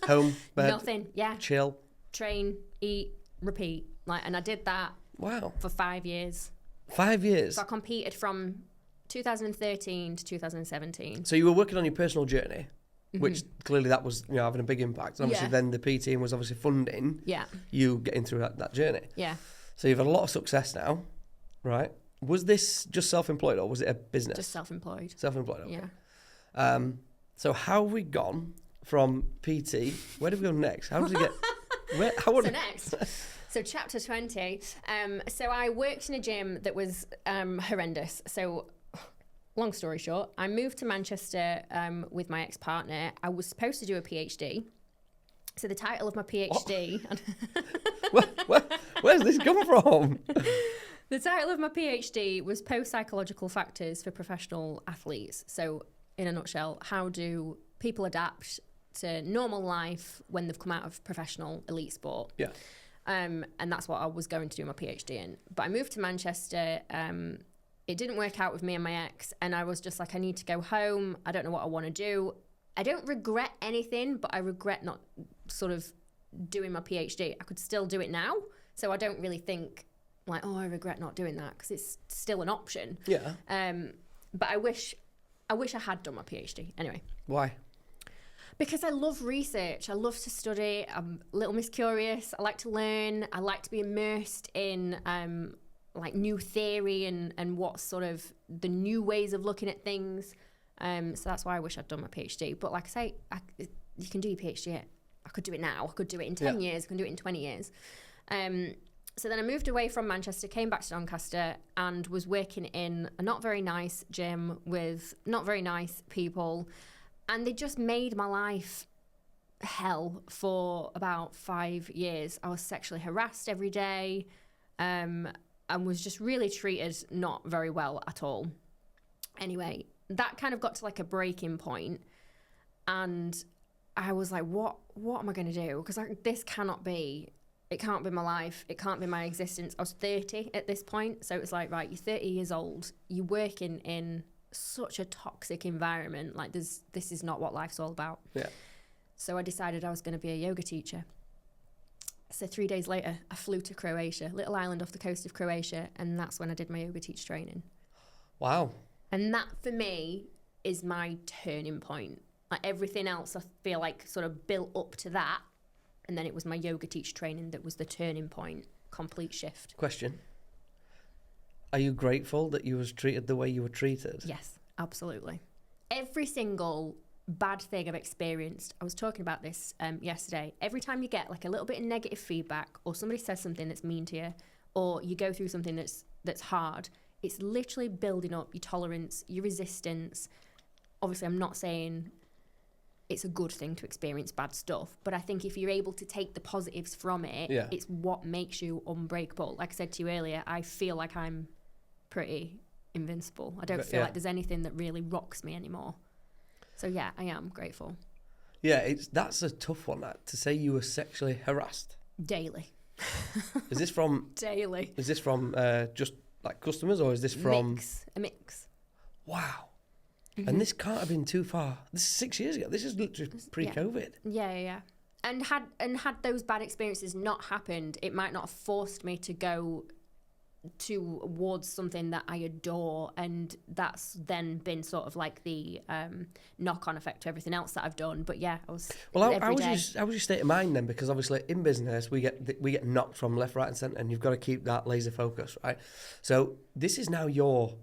Home, bed, nothing. Yeah. chill. Train, eat, repeat. And I did that. Wow. For 5 years. 5 years? So I competed from 2013 to 2017. So you were working on your personal journey, which clearly that was, you know, having a big impact. And obviously then the PT was obviously funding you getting through that journey. Yeah. So you've had a lot of success now, right? Was this just self-employed or was it a business? Just self-employed. Self-employed, okay. Yeah. So how have we gone from PT? Where did we go next? How did we get... So chapter 20. So I worked in a gym that was horrendous. So long story short, I moved to Manchester with my ex-partner. I was supposed to do a PhD. So the title of my PhD... Where's this come from? The title of my PhD was Post-Psychological Factors for Professional Athletes. So in a nutshell, how do people adapt to normal life when they've come out of professional elite sport? Yeah. And that's what I was going to do my PhD in. But I moved to Manchester. It didn't work out with me and my ex. And I was just like, I need to go home. I don't know what I want to do. I don't regret anything, but I regret not sort of doing my PhD. I could still do it now. So I don't really think like, oh, I regret not doing that, because it's still an option. Yeah. But I wish I had done my PhD. Anyway. Why? Because I love research. I love to study. I'm Little Miss Curious. I like to learn. I like to be immersed in like new theory and what sort of the new ways of looking at things. So that's why I wish I'd done my PhD. But like I say, you can do your PhD. I could do it now. I could do it in 10 years. I can do it in 20 years. So then I moved away from Manchester, came back to Doncaster, and was working in a not very nice gym with not very nice people. And they just made my life hell for about 5 years. I was sexually harassed every day, and was just really treated not very well at all. Anyway, that kind of got to like a breaking point, and I was like, what am I going to do? Because this cannot be, it can't be my life. It can't be my existence. I was 30 at this point. So it was like, right, you're 30 years old. You're working in such a toxic environment. Like this is not what life's all about. Yeah. So I decided I was going to be a yoga teacher. So 3 days later, I flew to Croatia, little island off the coast of Croatia. And that's when I did my yoga teacher training. Wow. And that for me is my turning point. Like everything else I feel like sort of built up to that. And then it was my yoga teacher training that was the turning point, complete shift. Question. Are you grateful that you was treated the way you were treated? Yes, absolutely. Every single bad thing I've experienced, I was talking about this yesterday. Every time you get like a little bit of negative feedback, or somebody says something that's mean to you, or you go through something that's hard, it's literally building up your tolerance, your resistance. Obviously, I'm not saying it's a good thing to experience bad stuff, but I think if you're able to take the positives from it, it's what makes you unbreakable. Like I said to you earlier, I feel like I'm pretty invincible. I don't feel like there's anything that really rocks me anymore. So yeah, I am grateful. Yeah, that's a tough one, that, to say you were sexually harassed. Daily. Is this from... Daily. Is this from just like customers, or is this from... A mix. Wow. Mm-hmm. And this can't have been too far. This is 6 years ago. This is literally pre-COVID. Yeah. And had those bad experiences not happened, it might not have forced me to go towards something that I adore, and that's then been sort of like the knock-on effect to everything else that I've done. But yeah, I was. Well, how was your state of mind then? Because obviously in business we get knocked from left, right, and centre, and you've got to keep that laser focus, right? So this is now your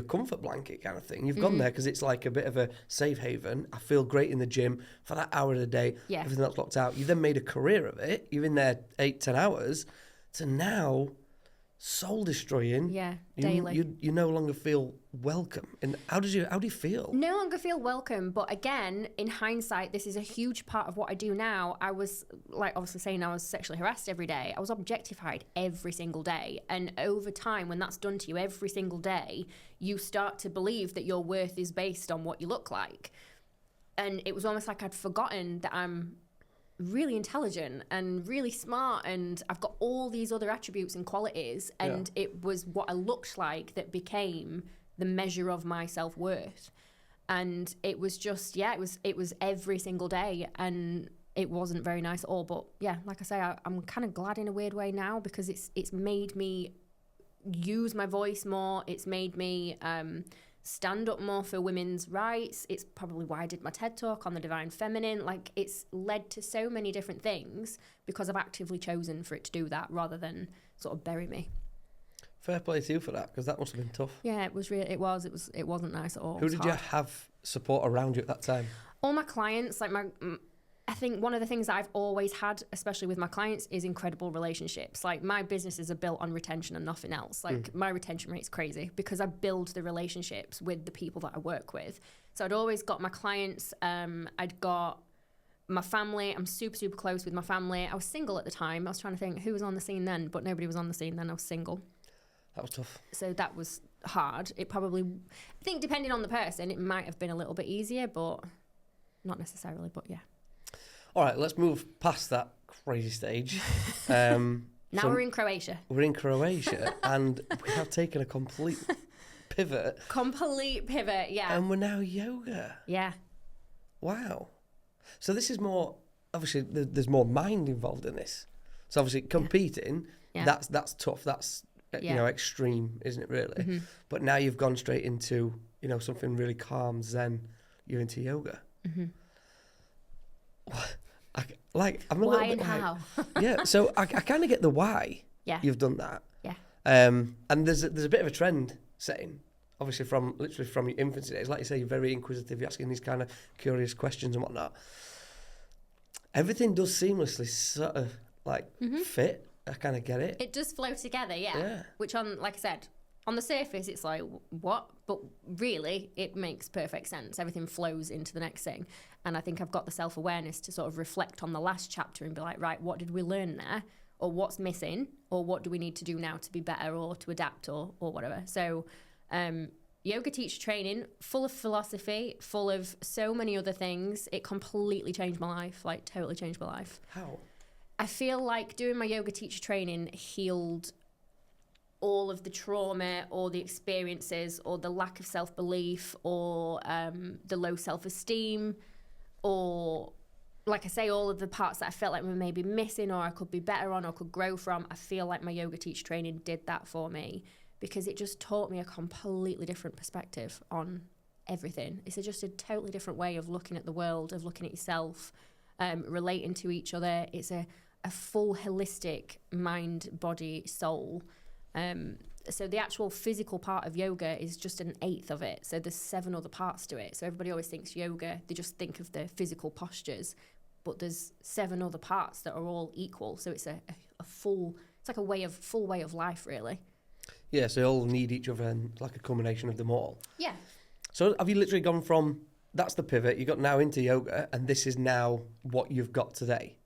comfort blanket kind of thing. You've gone there because it's like a bit of a safe haven. I feel great in the gym for that hour of the day. Yeah. Everything that's locked out. You've then made a career of it. You're in there 8-10 hours. To now, soul destroying. Yeah, daily. You no longer feel welcome. And how do you feel? No longer feel welcome. But again, in hindsight, this is a huge part of what I do now. I was like obviously saying I was sexually harassed every day. I was objectified every single day. And over time, when that's done to you every single day, you start to believe that your worth is based on what you look like. And it was almost like I'd forgotten that I'm really intelligent and really smart, and I've got all these other attributes and qualities, and it was what I looked like that became the measure of my self-worth. And it was just it was every single day, and it wasn't very nice at all. But yeah, like I say, I'm kind of glad in a weird way now, because it's made me use my voice more. It's made me stand up more for women's rights. It's probably why I did my TED Talk on the divine feminine. Like, it's led to so many different things because I've actively chosen for it to do that rather than sort of bury me. Fair play to you for that, because that must have been tough. Yeah, it was really. It wasn't nice at all. Who did you have support around you at that time? All my clients, like I think one of the things that I've always had, especially with my clients, is incredible relationships. Like, my businesses are built on retention and nothing else. Like, my retention rate's crazy because I build the relationships with the people that I work with. So I'd always got my clients. I'd got my family. I'm super, super close with my family. I was single at the time. I was trying to think who was on the scene then, but nobody was on the scene then. I was single. That was tough. So that was hard. It probably, I think depending on the person, it might have been a little bit easier, but not necessarily, but yeah. All right, let's move past that crazy stage. Now we're in Croatia. We're in Croatia, and we have taken a complete pivot. Complete pivot, yeah. And we're now yoga. Yeah. Wow. So this is more, obviously, there's more mind involved in this. So obviously competing, that's tough. That's, extreme, isn't it, really? Mm-hmm. But now you've gone straight into, something really calm, zen. You're into yoga. Mm-hmm. I'm a why little bit and how? yeah, so I kind of get the why you've done that. Yeah. And there's a bit of a trend setting, obviously from your infancy days. Like you say, you're very inquisitive, you're asking these kind of curious questions and whatnot. Everything does seamlessly sort of fit. I kind of get it. It does flow together, yeah. Which like I said, on the surface, it's like, what? But really, it makes perfect sense. Everything flows into the next thing. And I think I've got the self-awareness to sort of reflect on the last chapter and be like, right, what did we learn there? Or what's missing? Or what do we need to do now to be better or to adapt or whatever? So yoga teacher training, full of philosophy, full of so many other things. It completely changed my life, totally changed my life. How? I feel like doing my yoga teacher training healed all of the trauma or the experiences or the lack of self-belief or the low self-esteem or, like I say, all of the parts that I felt like were maybe missing or I could be better on or could grow from. I feel like my yoga teacher training did that for me because it just taught me a completely different perspective on everything. It's just a totally different way of looking at the world, of looking at yourself, relating to each other. It's a full holistic mind, body, soul. So the actual physical part of yoga is just an eighth of it. So there's 7 other parts to it. So everybody always thinks yoga, they just think of the physical postures, but there's 7 other parts that are all equal. So it's a full, it's like a full way of life, really. Yeah, so they all need each other and like a combination of them all. Yeah. So have you literally gone from, that's the pivot, you got now into yoga, and this is now what you've got today?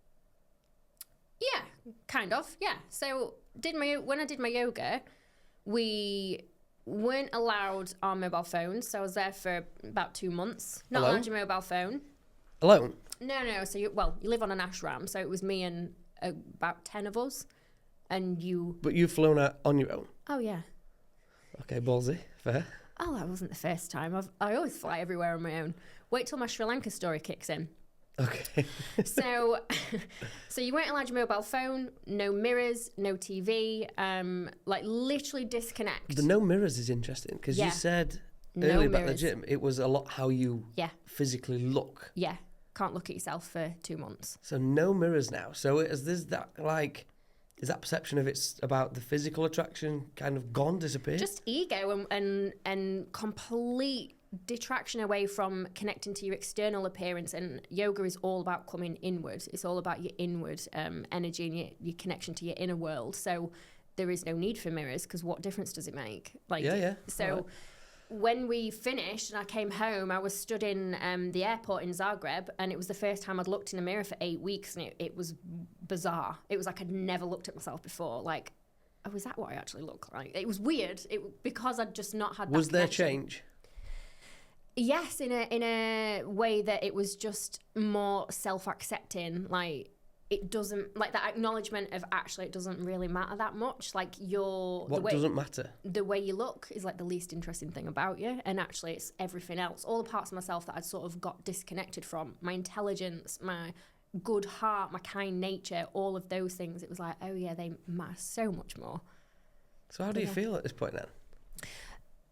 Yeah, kind of, yeah. So when I did my yoga, we weren't allowed our mobile phones. So I was there for about 2 months. Not allowed your mobile phone. Alone? No. So you live on an ashram. So it was me and about 10 of us. And you... But you've flown out on your own? Oh, yeah. Okay, ballsy. Fair. Oh, that wasn't the first time. I always fly everywhere on my own. Wait till my Sri Lanka story kicks in. Okay. So you weren't allowed your mobile phone, no mirrors, no TV, literally disconnect. The no mirrors is interesting because you said earlier about the gym, it was a lot how you physically look. Yeah, can't look at yourself for 2 months. So no mirrors now. So is that perception of it's about the physical attraction kind of gone, disappeared? Just ego and complete detraction away from connecting to your external appearance. And yoga is all about coming inward. It's all about your inward energy and your connection to your inner world. So there is no need for mirrors because what difference does it make? So when we finished and I came home, I was stood in the airport in Zagreb, and it was the first time I'd looked in a mirror for 8 weeks, and it was bizarre. It was like I'd never looked at myself before. Like, oh, is that what I actually look like? It was weird because I'd just not had that Was there connection. change? Yes, in a way that it was just more self-accepting. Like, it doesn't, like that acknowledgement of actually it doesn't really matter that much. Like doesn't matter? The way you look is like the least interesting thing about you. And actually it's everything else. All the parts of myself that I'd sort of got disconnected from. My intelligence, my good heart, my kind nature, all of those things. It was like, oh yeah, they matter so much more. So how do you feel at this point then?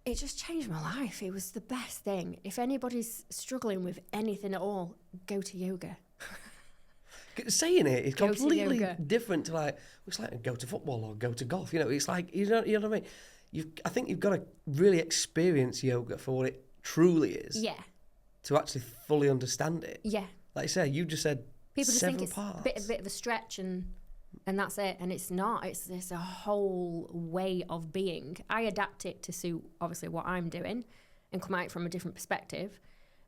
It just changed my life. It was the best thing. If anybody's struggling with anything at all, go to yoga. Saying it is completely different to it's like go to football or go to golf. It's like, you know what I mean? I think you've got to really experience yoga for what it truly is. Yeah. To actually fully understand it. Yeah. Like you say, you just said people just think it's parts. a bit of a stretch and that's it. And it's not. It's a whole way of being. I adapt it to suit obviously what I'm doing and come at it from a different perspective.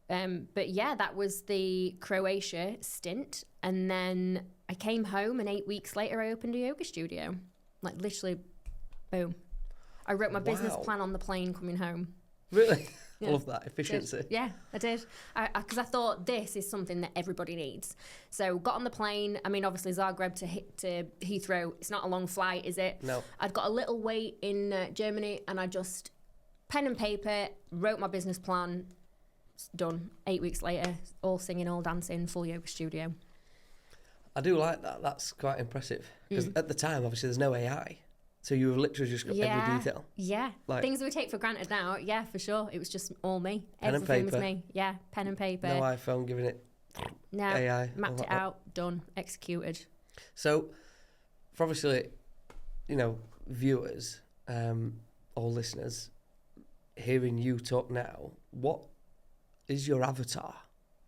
But yeah, that was the Croatia stint. And then I came home and 8 weeks later I opened a yoga studio. Like literally, boom. I wrote my business plan on the plane coming home. Really? I love that efficiency. Yeah, I did. Because I thought this is something that everybody needs. So got on the plane. I mean, obviously Zagreb to Heathrow. It's not a long flight, is it? No. I'd got a little wait in Germany, and I just pen and paper wrote my business plan. It's done. 8 weeks later, all singing, all dancing, full yoga studio. I do like that. That's quite impressive. Because at the time, obviously, there's no AI. So you've literally just got every detail. Yeah. Like, things we take for granted now. Yeah, for sure. It was just all me. Pen and Everything paper. was me. Yeah, pen and paper. no iPhone giving it No, AI. mapped it out, done, executed. So, for obviously, viewers or listeners, hearing you talk now, what is your avatar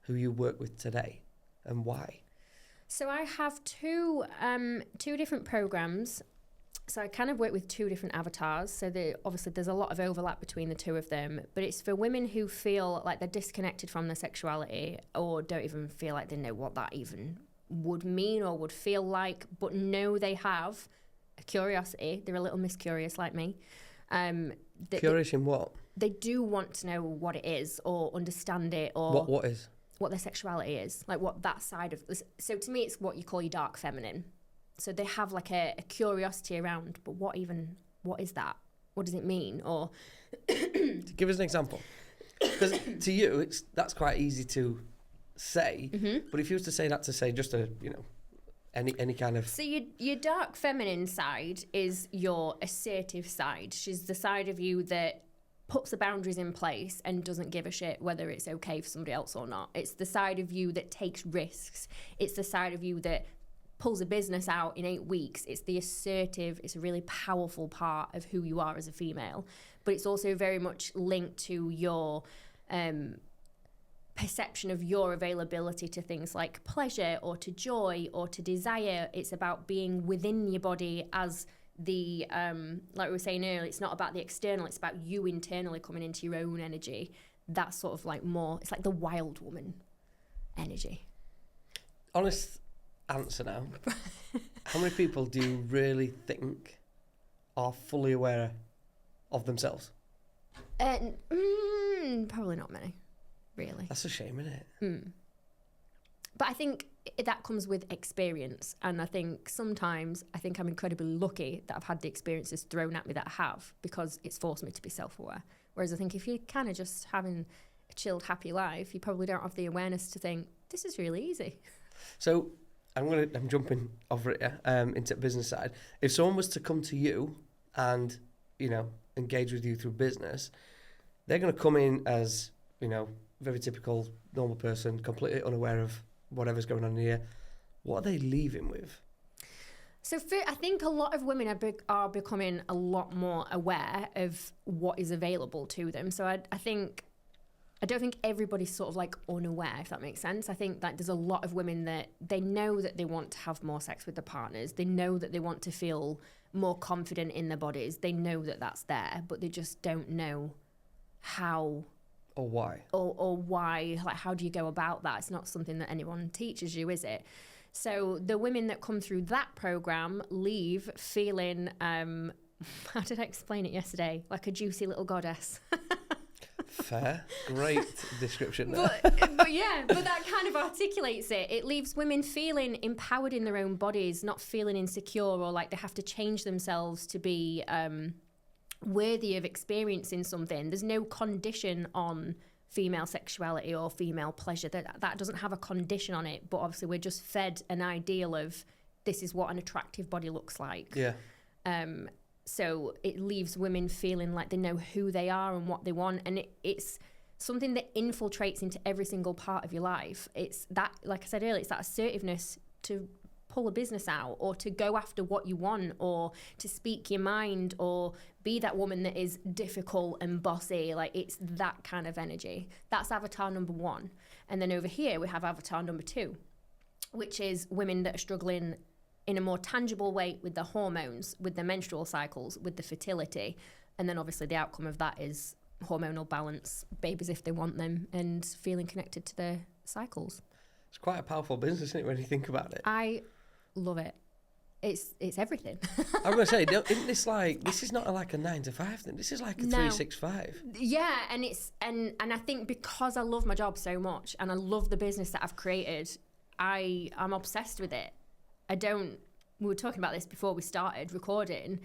who you work with today and why? So I have two different programs. So I kind of work with two different avatars. So obviously there's a lot of overlap between the two of them, but it's for women who feel like they're disconnected from their sexuality or don't even feel like they know what that even would mean or would feel like, but know they have a curiosity. They're a little miscurious like me. Curious in what? They do want to know what it is or understand it or What is? what their sexuality is, like what that side of. So to me, it's what you call your dark feminine. So they have like a curiosity around, but what is that? What does it mean? Or give us an example, because to you that's quite easy to say. But if you was to say that to say just any kind of. So your dark feminine side is your assertive side. She's the side of you that puts the boundaries in place and doesn't give a shit whether it's okay for somebody else or not. It's the side of you that takes risks. It's the side of you that pulls a business out in 8 weeks. It's the assertive, it's a really powerful part of who you are as a female. But it's also very much linked to your perception of your availability to things like pleasure or to joy or to desire. It's about being within your body as the, like we were saying earlier, it's not about the external, it's about you internally coming into your own energy. That's sort of like more, it's like the wild woman energy. Honest answer now. How many people do you really think are fully aware of themselves? Probably not many, really. That's a shame, isn't it? But I think that comes with experience. And I think sometimes I'm incredibly lucky that I've had the experiences thrown at me that I have, because it's forced me to be self-aware. Whereas I think if you're kind of just having a chilled, happy life, you probably don't have the awareness to think, this is really easy. So I'm jumping over it into the business side. If someone was to come to you and, engage with you through business, they're going to come in as, very typical normal person, completely unaware of whatever's going on here. What are they leaving with? So I think a lot of women are becoming a lot more aware of what is available to them. So I don't think everybody's sort of like unaware, if that makes sense. I think that there's a lot of women that they know that they want to have more sex with their partners. They know that they want to feel more confident in their bodies. They know that that's there, but they just don't know how or why. Or why, like, how do you go about that? It's not something that anyone teaches you, is it? So the women that come through that program leave feeling, how did I explain it yesterday? Like a juicy little goddess. Fair. Great description there. But that kind of articulates it. It leaves women feeling empowered in their own bodies, not feeling insecure or like they have to change themselves to be worthy of experiencing something. There's no condition on female sexuality or female pleasure. That doesn't have a condition on it, but obviously we're just fed an ideal of this is what an attractive body looks like. Yeah. So it leaves women feeling like they know who they are and what they want, and it's something that infiltrates into every single part of your life. It's that, like I said earlier, it's that assertiveness to pull a business out or to go after what you want or to speak your mind or be that woman that is difficult and bossy. Like, it's that kind of energy. That's avatar number 1. And then over here we have avatar number 2, which is women that are struggling in a more tangible way with the hormones, with the menstrual cycles, with the fertility. And then obviously the outcome of that is hormonal balance, babies if they want them, and feeling connected to their cycles. It's quite a powerful business, isn't it, when you think about it? I love it. it's everything. I'm gonna say, isn't this like, this is not like a 9 to 5 thing? This is like a 365. Yeah, and I think because I love my job so much and I love the business that I've created, I'm obsessed with it. We were talking about this before we started recording.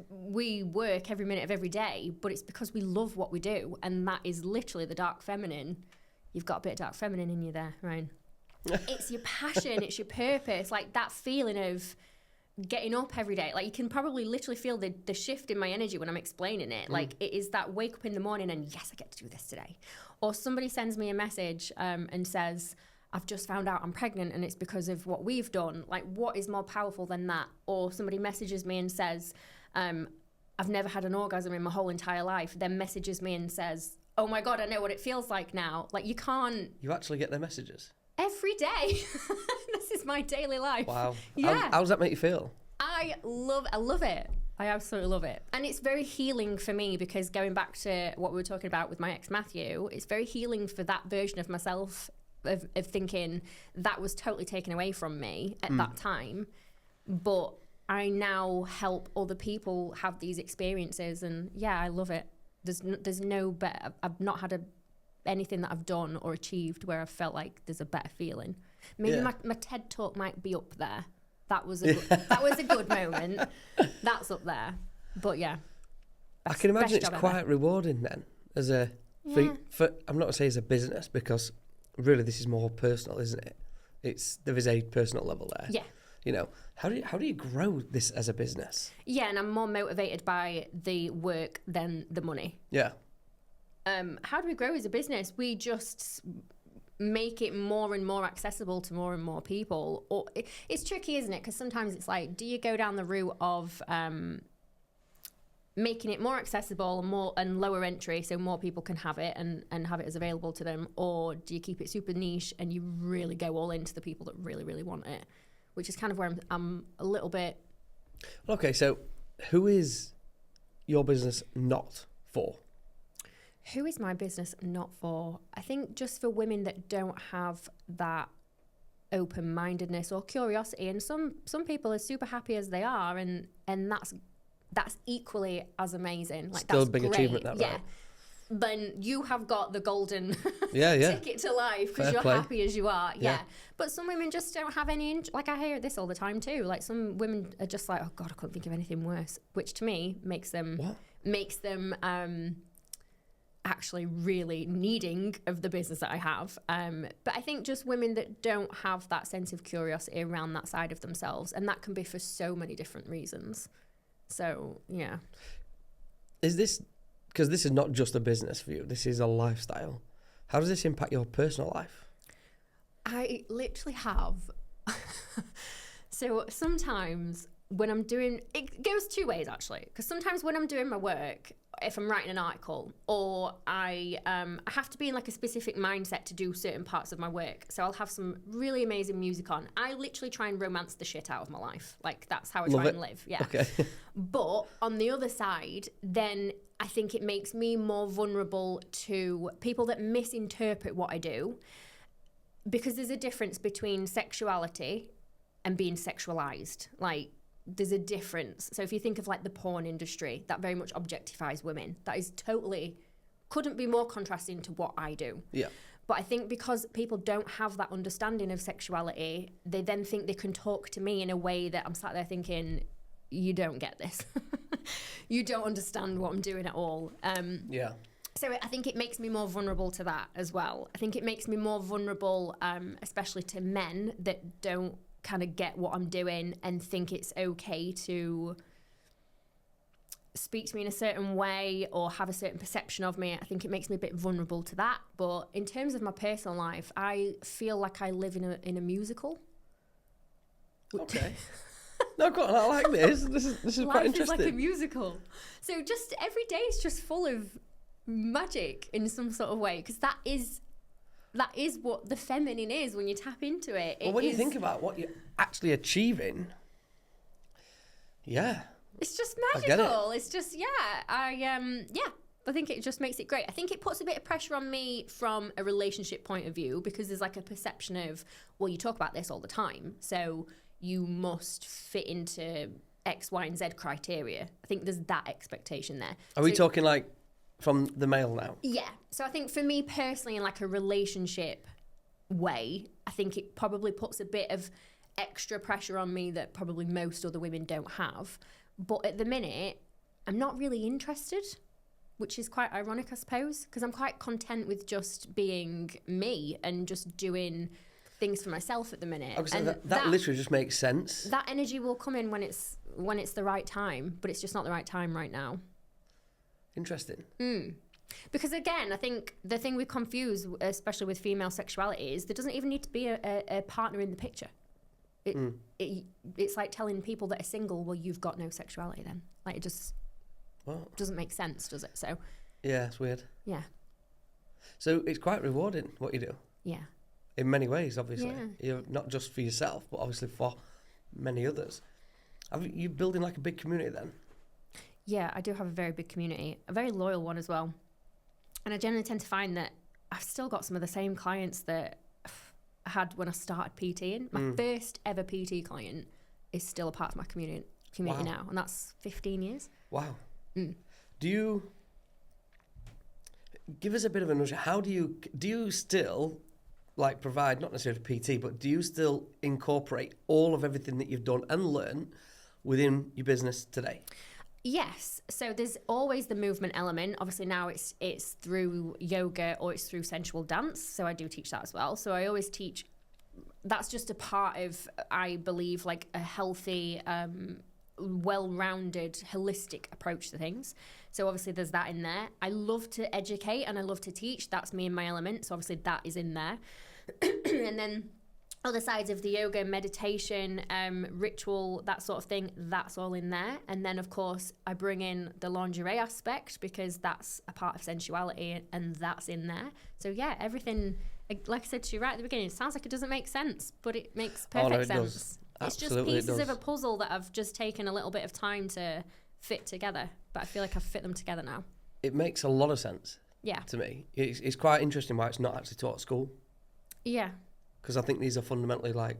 We work every minute of every day, but it's because we love what we do, and that is literally the dark feminine. You've got a bit of dark feminine in you there, Ryan. It's your passion, it's your purpose, like that feeling of getting up every day. Like you can probably literally feel the shift in my energy when I'm explaining it. Like it is that wake up in the morning and yes, I get to do this today. Or somebody sends me a message and says, I've just found out I'm pregnant and it's because of what we've done. Like what is more powerful than that? Or somebody messages me and says, I've never had an orgasm in my whole entire life. Then messages me and says, oh my God, I know what it feels like now. Like you can't. You actually get their messages? Every day. This is my daily life. Wow. Yeah. How does that make you feel? I love it. I absolutely love it. And it's very healing for me because going back to what we were talking about with my ex Matthew, it's very healing for that version of myself of thinking that was totally taken away from me at that time. But I now help other people have these experiences and yeah, I love it. There's no better. I've not had anything that I've done or achieved where I've felt like there's a better feeling. Maybe my TED talk might be up there. That was a good moment. That's up there. But yeah, I can imagine it's quite rewarding then as a for I'm not going to say as a business because really this is more personal, isn't it? There is a personal level there. Yeah. You know, how do you grow this as a business? Yeah, and I'm more motivated by the work than the money. Yeah. How do we grow as a business? We just make it more and more accessible to more and more people. Or it's tricky, isn't it? Because sometimes it's like, do you go down the route of making it more accessible and lower entry so more people can have it and have it as available to them? Or do you keep it super niche and you really go all into the people that really, really want it? Which is kind of where I'm a little bit... Okay, so who is your business not for? Who is my business not for? I think just for women that don't have that open-mindedness or curiosity. And some people are super happy as they are, and that's equally as amazing. Like still that's a big great. achievement, that, yeah. right? Then you have got the golden yeah. ticket to life because you're play. happy as you are. Yeah. But some women just don't have any... Like I hear this all the time too. Like some women are just like, oh God, I couldn't think of anything worse. Which to me makes them actually really needing of the business that I have. But I think just women that don't have that sense of curiosity around that side of themselves, and that can be for so many different reasons. So, yeah. Is this, because this is not just a business for you, this is a lifestyle. How does this impact your personal life? I literally have. So sometimes when I'm doing, it goes two ways actually, because sometimes when I'm doing my work, if I'm writing an article or I have to be in like a specific mindset to do certain parts of my work. So I'll have some really amazing music on. I literally try and romance the shit out of my life. Like that's how I try and live. Yeah. Okay. But on the other side, then I think it makes me more vulnerable to people that misinterpret what I do, because there's a difference between sexuality and being sexualized. Like, there's a difference. So if you think of like the porn industry, that very much objectifies women. That is totally, couldn't be more contrasting to what I do. Yeah. But I think because people don't have that understanding of sexuality, they then think they can talk to me in a way that I'm sat there thinking, you don't get this. You don't understand what I'm doing at all. Yeah. So I think it makes me more vulnerable to that as well. I think it makes me more vulnerable, especially to men that don't kind of get what I'm doing and think it's okay to speak to me in a certain way or have a certain perception of me. I think it makes me a bit vulnerable to that. But in terms of my personal life, I feel like I live in a musical. Okay. No, go on, I like this. This is quite interesting. Life is like a musical. So just every day is just full of magic in some sort of way, because that is what the feminine is when you tap into it. Well, when you think about what you're actually achieving, yeah. It's just magical. I get it. It's just, I think it just makes it great. I think it puts a bit of pressure on me from a relationship point of view, because there's like a perception of, well, you talk about this all the time, so you must fit into X, Y, and Z criteria. I think there's that expectation there. Are we talking like from the male now? Yeah. So I think for me personally, in like a relationship way, I think it probably puts a bit of extra pressure on me that probably most other women don't have. But at the minute, I'm not really interested, which is quite ironic, I suppose, because I'm quite content with just being me and just doing things for myself at the minute. And that literally just makes sense. That energy will come in when it's the right time, but it's just not the right time right now. Interesting. Because again, I think the thing we confuse, especially with female sexuality, is there doesn't even need to be a partner in the picture. It's like telling people that are single, well, you've got no sexuality then. Like, it just doesn't make sense, does it? So yeah, it's weird. Yeah. So it's quite rewarding what you do. Yeah. In many ways, obviously. Yeah. You're not just for yourself, but obviously for many others. You're building like a big community then? Yeah, I do have a very big community, a very loyal one as well. And I generally tend to find that I've still got some of the same clients that I had when I started PTing. My first ever PT client is still a part of my community now, and that's 15 years. Wow. Do you give us a bit of a nudge? How do you still like provide, not necessarily PT, but do you still incorporate all of everything that you've done and learned within your business today? Yes. So there's always the movement element. Obviously now it's through yoga or it's through sensual dance. So I do teach that as well. So I always teach, that's just a part of, I believe, like a healthy, well-rounded, holistic approach to things. So obviously there's that in there. I love to educate and I love to teach. That's me and my element. So obviously that is in there. And then other sides of the yoga, meditation, ritual, that sort of thing, that's all in there. And then, of course, I bring in the lingerie aspect because that's a part of sensuality and that's in there. So, yeah, everything, like I said to you right at the beginning, it sounds like it doesn't make sense, but it makes perfect sense. It's just pieces of a puzzle that I've just taken a little bit of time to fit together, but I feel like I've fit them together now. It makes a lot of sense to me. It's quite interesting why it's not actually taught at school. Yeah. Because I think these are fundamentally like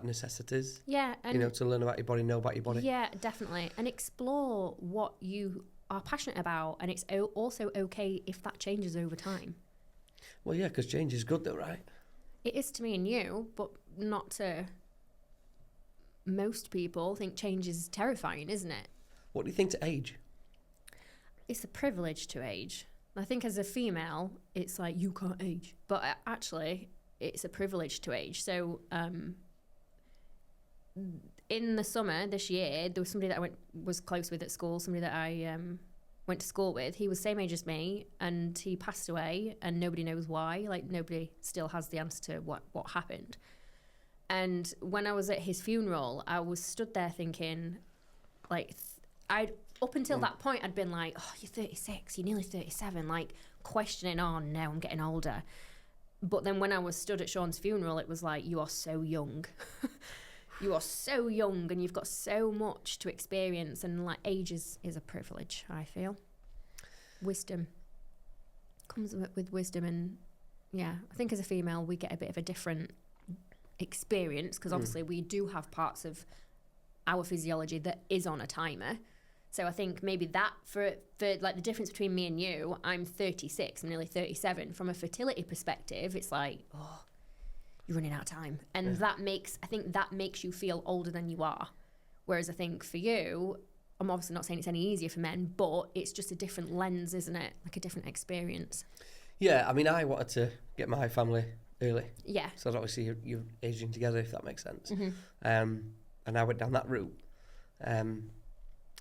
necessities. Yeah. And to learn about your body, know about your body. Yeah, definitely. And explore what you are passionate about. And it's also okay if that changes over time. Well, yeah, because change is good though, right? It is to me and you, but not to most people. I think change is terrifying, isn't it? What do you think to age? It's a privilege to age. I think as a female, it's like, you can't age. But actually, it's a privilege to age. So in the summer this year, there was somebody that I was close with at school, somebody that I went to school with. He was the same age as me, and he passed away, and nobody knows why. Like, nobody still has the answer to what happened. And when I was at his funeral, I was stood there thinking, like, up until that point, I'd been like, oh, you're 36, you're nearly 37, like, questioning, oh, no, I'm getting older. But then when I was stood at Sean's funeral, it was like, you are so young. You are so young and you've got so much to experience. And like, age is a privilege, I feel. Wisdom comes with wisdom. And yeah, I think as a female, we get a bit of a different experience because obviously we do have parts of our physiology that is on a timer. So I think maybe that for like the difference between me and you, I'm 36, I'm nearly 37. From a fertility perspective, it's like, oh, you're running out of time. And I think that makes you feel older than you are. Whereas I think for you, I'm obviously not saying it's any easier for men, but it's just a different lens, isn't it? Like a different experience. Yeah, I mean, I wanted to get my family early. Yeah. So obviously you're aging together, if that makes sense. Mm-hmm. And I went down that route.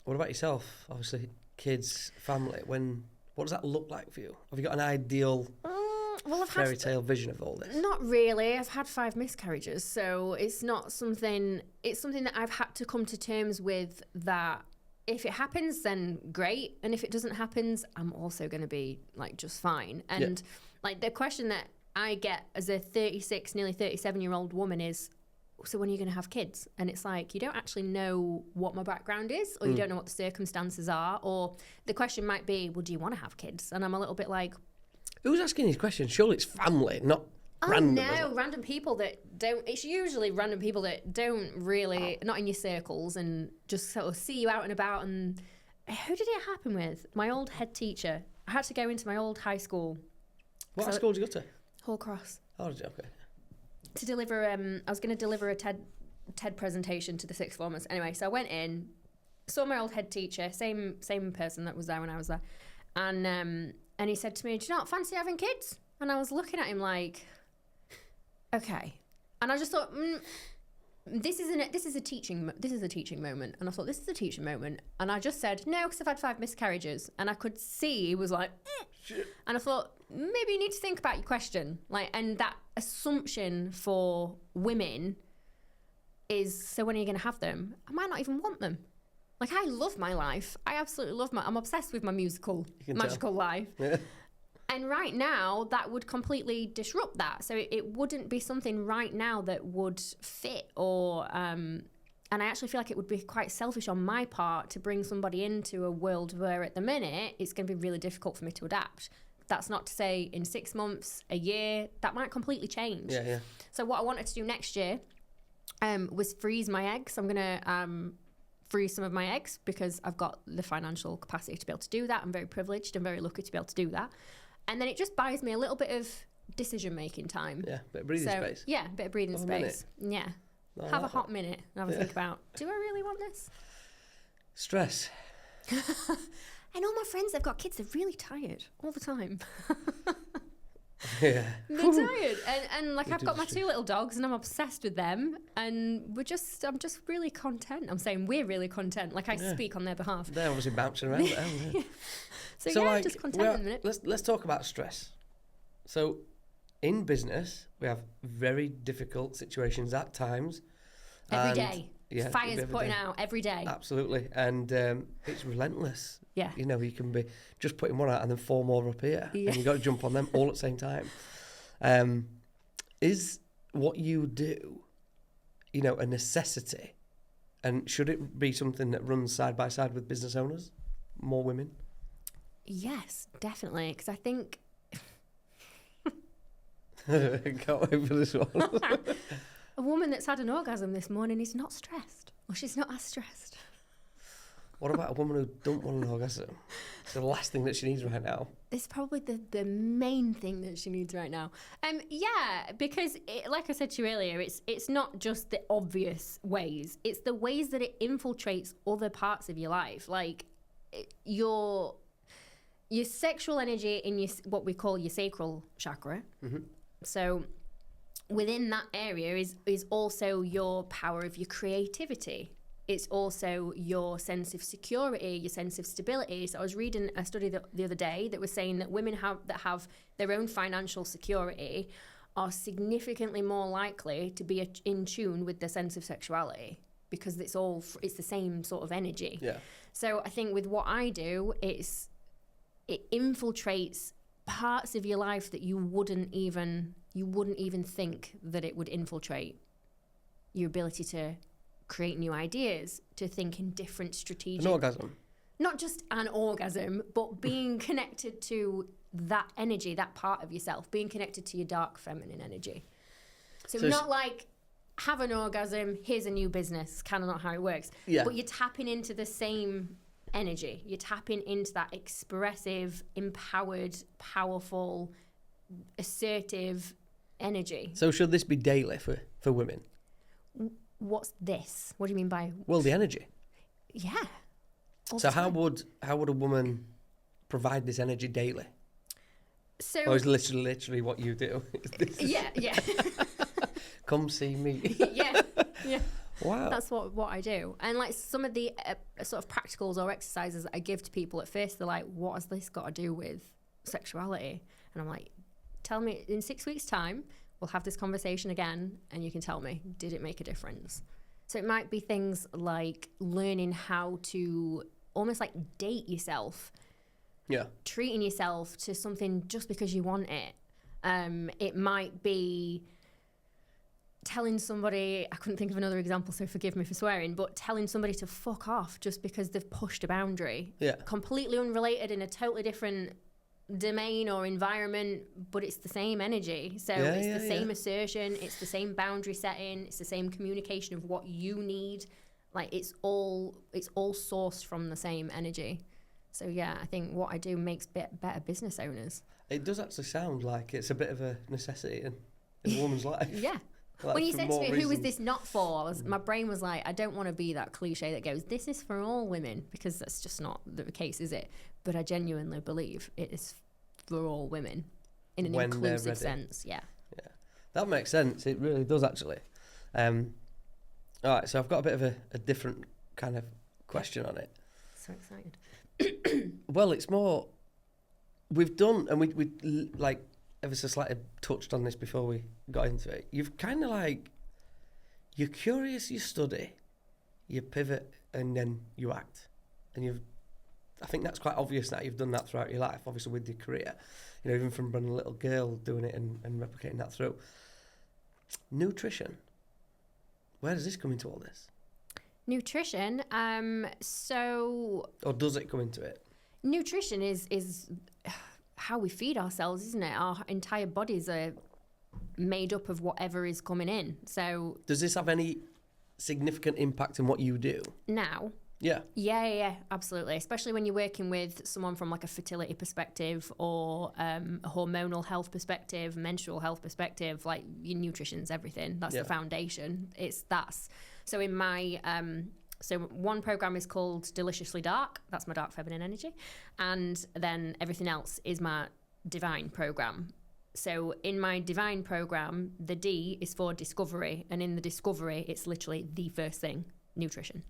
What about yourself? Obviously, kids, family. What does that look like for you? Have you got an ideal fairy tale vision of all this? Not really. I've had 5 miscarriages, so it's not something. It's something that I've had to come to terms with. That if it happens, then great, and if it doesn't happen, I'm also going to be like just fine. And like the question that I get as a 36, nearly 37-year-old woman is, so when are you going to have kids? And it's like, you don't actually know what my background is, or you don't know what the circumstances are, or the question might be, well, do you want to have kids? And I'm a little bit like... Who's asking these questions? Surely it's family, not Random, isn't no, it? random people that don't. It's usually random people that don't really, not in your circles, and just sort of see you out and about. And who did it happen with? My old head teacher. I had to go into my old high school. What high school did you go to? Hall Cross. Oh, did you? Okay. To deliver, I was going to deliver a TED presentation to the sixth formers. Anyway, so I went in, saw my old head teacher, same person that was there when I was there, and he said to me, "Do you not fancy having kids?" And I was looking at him like, okay. And I just thought, this is a teaching moment. And I thought, this is a teaching moment. And I just said, no, because I've had 5 miscarriages. And I could see he was like, Shit. And I thought, maybe you need to think about your question. Like, and that assumption for women is, so when are you going to have them? I might not even want them. Like, I love my life. I absolutely love I'm obsessed with my magical life. Yeah. And right now, that would completely disrupt that. So it wouldn't be something right now that would fit or... and I actually feel like it would be quite selfish on my part to bring somebody into a world where at the minute, it's going to be really difficult for me to adapt. That's not to say in 6 months, a year, that might completely change. Yeah, yeah. So what I wanted to do next year was freeze my eggs. I'm going to... freeze some of my eggs because I've got the financial capacity to be able to do that. I'm very privileged and very lucky to be able to do that. And then it just buys me a little bit of decision-making time. Yeah, bit of breathing space. Yeah, a bit of breathing space. Yeah. Have a hot minute and have a think about, do I really want this? Stress. And all my friends that've got kids, they're really tired all the time. Yeah. They're tired. And like, I've got my 2 little dogs and I'm obsessed with them. And I'm just really content. I'm saying we're really content. Like, I speak on their behalf. They're obviously bouncing around. Yeah. So yeah, just content in a minute. Let's talk about stress. So, in business, we have very difficult situations at times. Every day. Yeah, Fires every putting day. out every day. Absolutely. And it's relentless. Yeah. You know, you can be just putting one out and then 4 more up here. Yeah. And you've got to jump on them all at the same time. Is what you do, you know, a necessity? And should it be something that runs side by side with business owners? More women? Yes, definitely. Because I think... Can't wait for this one. A woman that's had an orgasm this morning is not stressed. Or she's not as stressed. What about a woman who don't want an orgasm? It's the last thing that she needs right now. It's probably the main thing that she needs right now. Yeah, because like I said to you earlier, it's not just the obvious ways. It's the ways that it infiltrates other parts of your life. Like your sexual energy in your what we call your sacral chakra. Mm-hmm. So within that area is also your power of your creativity. It's also your sense of security, your sense of stability. So I was reading a study the other day that was saying that women that have their own financial security are significantly more likely to be in tune with their sense of sexuality because it's the same sort of energy. Yeah. So I think with what I do, it infiltrates parts of your life that you wouldn't even think that it would infiltrate. Your ability to create new ideas, to think in different strategic... An orgasm? Not just an orgasm, but being connected to that energy, that part of yourself, being connected to your dark feminine energy. So not like, have an orgasm, here's a new business, kind of not how it works. Yeah. But you're tapping into the same energy. You're tapping into that expressive, empowered, powerful, assertive energy. So should this be daily for women? What's this? What do you mean by... Well, the energy. Yeah. So how would a woman provide this energy daily? So... Or is literally what you do? Yeah. Come see me. Yeah. Wow. That's what I do. And like some of the sort of practicals or exercises that I give to people, at first they're like, what has this got to do with sexuality? And I'm like, tell me in 6 weeks' time, we'll have this conversation again and you can tell me, did it make a difference? So it might be things like learning how to almost like date yourself. Yeah. Treating yourself to something just because you want it. It might be telling somebody, I couldn't think of another example, so forgive me for swearing, but telling somebody to fuck off just because they've pushed a boundary. Yeah. Completely unrelated in a totally different domain or environment, but it's the same energy. So it's the same assertion, it's the same boundary setting, it's the same communication of what you need. Like it's all sourced from the same energy. So yeah, I think what I do makes better business owners. It does actually sound like it's a bit of a necessity in a woman's life. Yeah. Like, when you said to me, reasons. who is this not for? My brain was like, I don't want to be that cliche that goes, this is for all women, because that's just not the case, is it? But I genuinely believe it is for all women in an inclusive sense. Yeah. Yeah. That makes sense. It really does, actually. All right, so I've got a bit of a different kind of question on it. So excited. Well, it's more, we've done, and we like ever so slightly touched on this before we got into it. You've kind of like, you're curious, you study, you pivot, and then you act. And I think that's quite obvious now. You've done that throughout your life, obviously with your career. You know, even from being a little girl doing it and replicating that through. Nutrition. Where does this come into all this? Nutrition, Or does it come into it? Nutrition is how we feed ourselves, isn't it? Our entire bodies are made up of whatever is coming in. So does this have any significant impact on what you do now? Yeah, absolutely. Especially when you're working with someone from like a fertility perspective or a hormonal health perspective, menstrual health perspective. Like your nutrition's everything. That's the foundation. So in my so one program is called Deliciously Dark. That's my dark feminine energy, and then everything else is my divine program. So in my divine program, the D is for discovery, and in the discovery, it's literally the first thing: nutrition.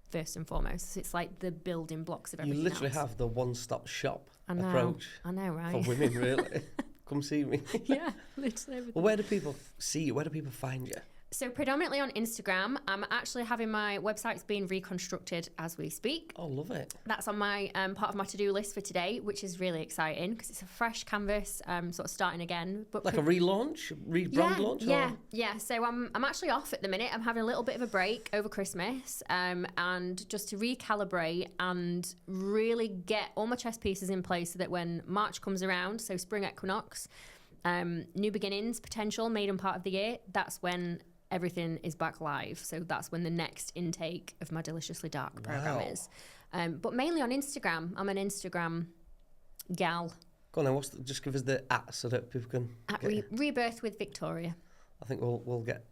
First and foremost, it's like the building blocks of everything. You literally else. have the one-stop shop approach. I know, For right? women, really. Come see me. Yeah, literally everything. Well, where do people see you? Where do people find you? So predominantly on Instagram. I'm actually having my websites being reconstructed as we speak. Oh, love it. That's on my part of my to-do list for today, which is really exciting because it's a fresh canvas, sort of starting again. But like a relaunch, rebrand launch? Yeah. So I'm actually off at the minute. I'm having a little bit of a break over Christmas, and just to recalibrate and really get all my chess pieces in place so that when March comes around, so spring equinox, new beginnings, potential, maiden part of the year, that's when everything is back live. So that's when the next intake of my Deliciously Dark program is. But mainly on Instagram. I'm an Instagram gal. Go on then, just give us the @ so that people can... Rebirth with Victoria. I think we'll get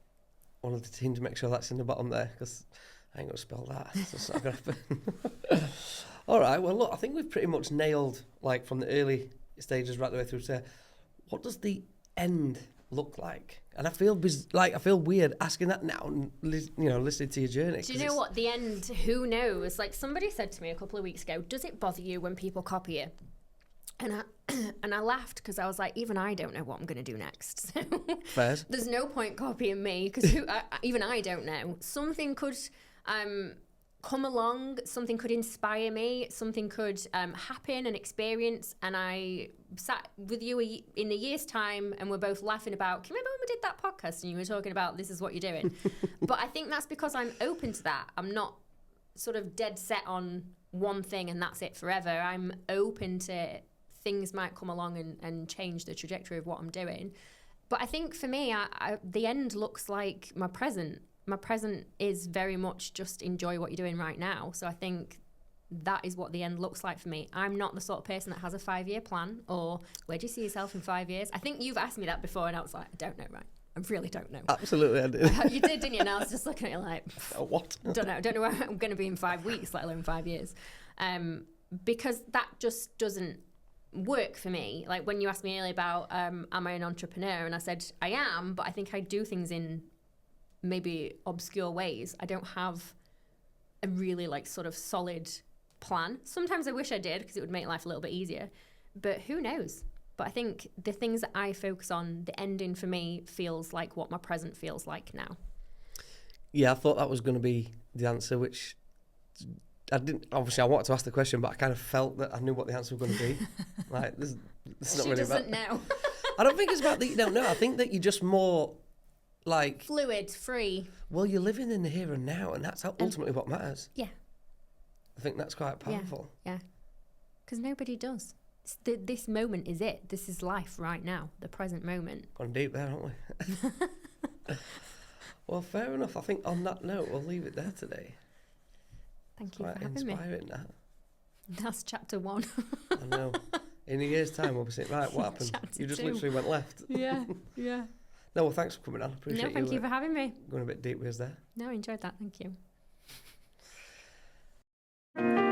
one of the team to make sure that's in the bottom there, because I ain't going to spell that. That's not going to happen. All right, well, look, I think we've pretty much nailed, like, from the early stages right the way through to what does the end look like? And I feel weird asking that now and listening to your journey. Do you know what? The end, who knows? Like somebody said to me a couple of weeks ago, does it bother you when people copy you? And I laughed because I was like, even I don't know what I'm going to do next. Fair. There's no point copying me because even I don't know. Something could come along, something could inspire me, something could happen and experience, and I sat with you in a year's time and we're both laughing about, can you remember when we did that podcast and you were talking about this is what you're doing? But I think that's because I'm open to that. I'm not sort of dead set on one thing and that's it forever. I'm open to things might come along and change the trajectory of what I'm doing. But I think for me, the end looks like my present. My present is very much just enjoy what you're doing right now. So I think that is what the end looks like for me. I'm not the sort of person that has a 5-year plan or where do you see yourself in 5 years? I think you've asked me that before and I was like, I don't know, right? I really don't know. Absolutely, I did. You did, didn't you? And I was just looking at you like, what? Don't know where I'm going to be in 5 weeks, let alone 5 years. Because that just doesn't work for me. Like when you asked me earlier about, am I an entrepreneur? And I said, I am, but I think I do things in maybe obscure ways. I don't have a really like sort of solid plan. Sometimes I wish I did because it would make life a little bit easier, but who knows? But I think the things that I focus on, the ending for me feels like what my present feels like now. Yeah, I thought that was going to be the answer, which I didn't. Obviously, I wanted to ask the question, but I kind of felt that I knew what the answer was going to be. Like, this not she really doesn't about... know. I don't think it's about that you don't know. I think that you're just more like fluid, free. Well, you're living in the here and now, and that's ultimately what matters. Yeah. I think that's quite powerful. Yeah. Because nobody does. This moment is it. This is life right now, the present moment. Gone deep there, haven't we? Well, fair enough. I think on that note, we'll leave it there today. Thank you Quite for having me. inspiring, that. That's chapter 1. I know. In a year's time, we'll be saying, right, what happened? Chapter You just 2. literally went left. Yeah, yeah. No, well, thanks for coming on. Appreciate No, thank you for having me. going a bit deep with us there. No, I enjoyed that. Thank you.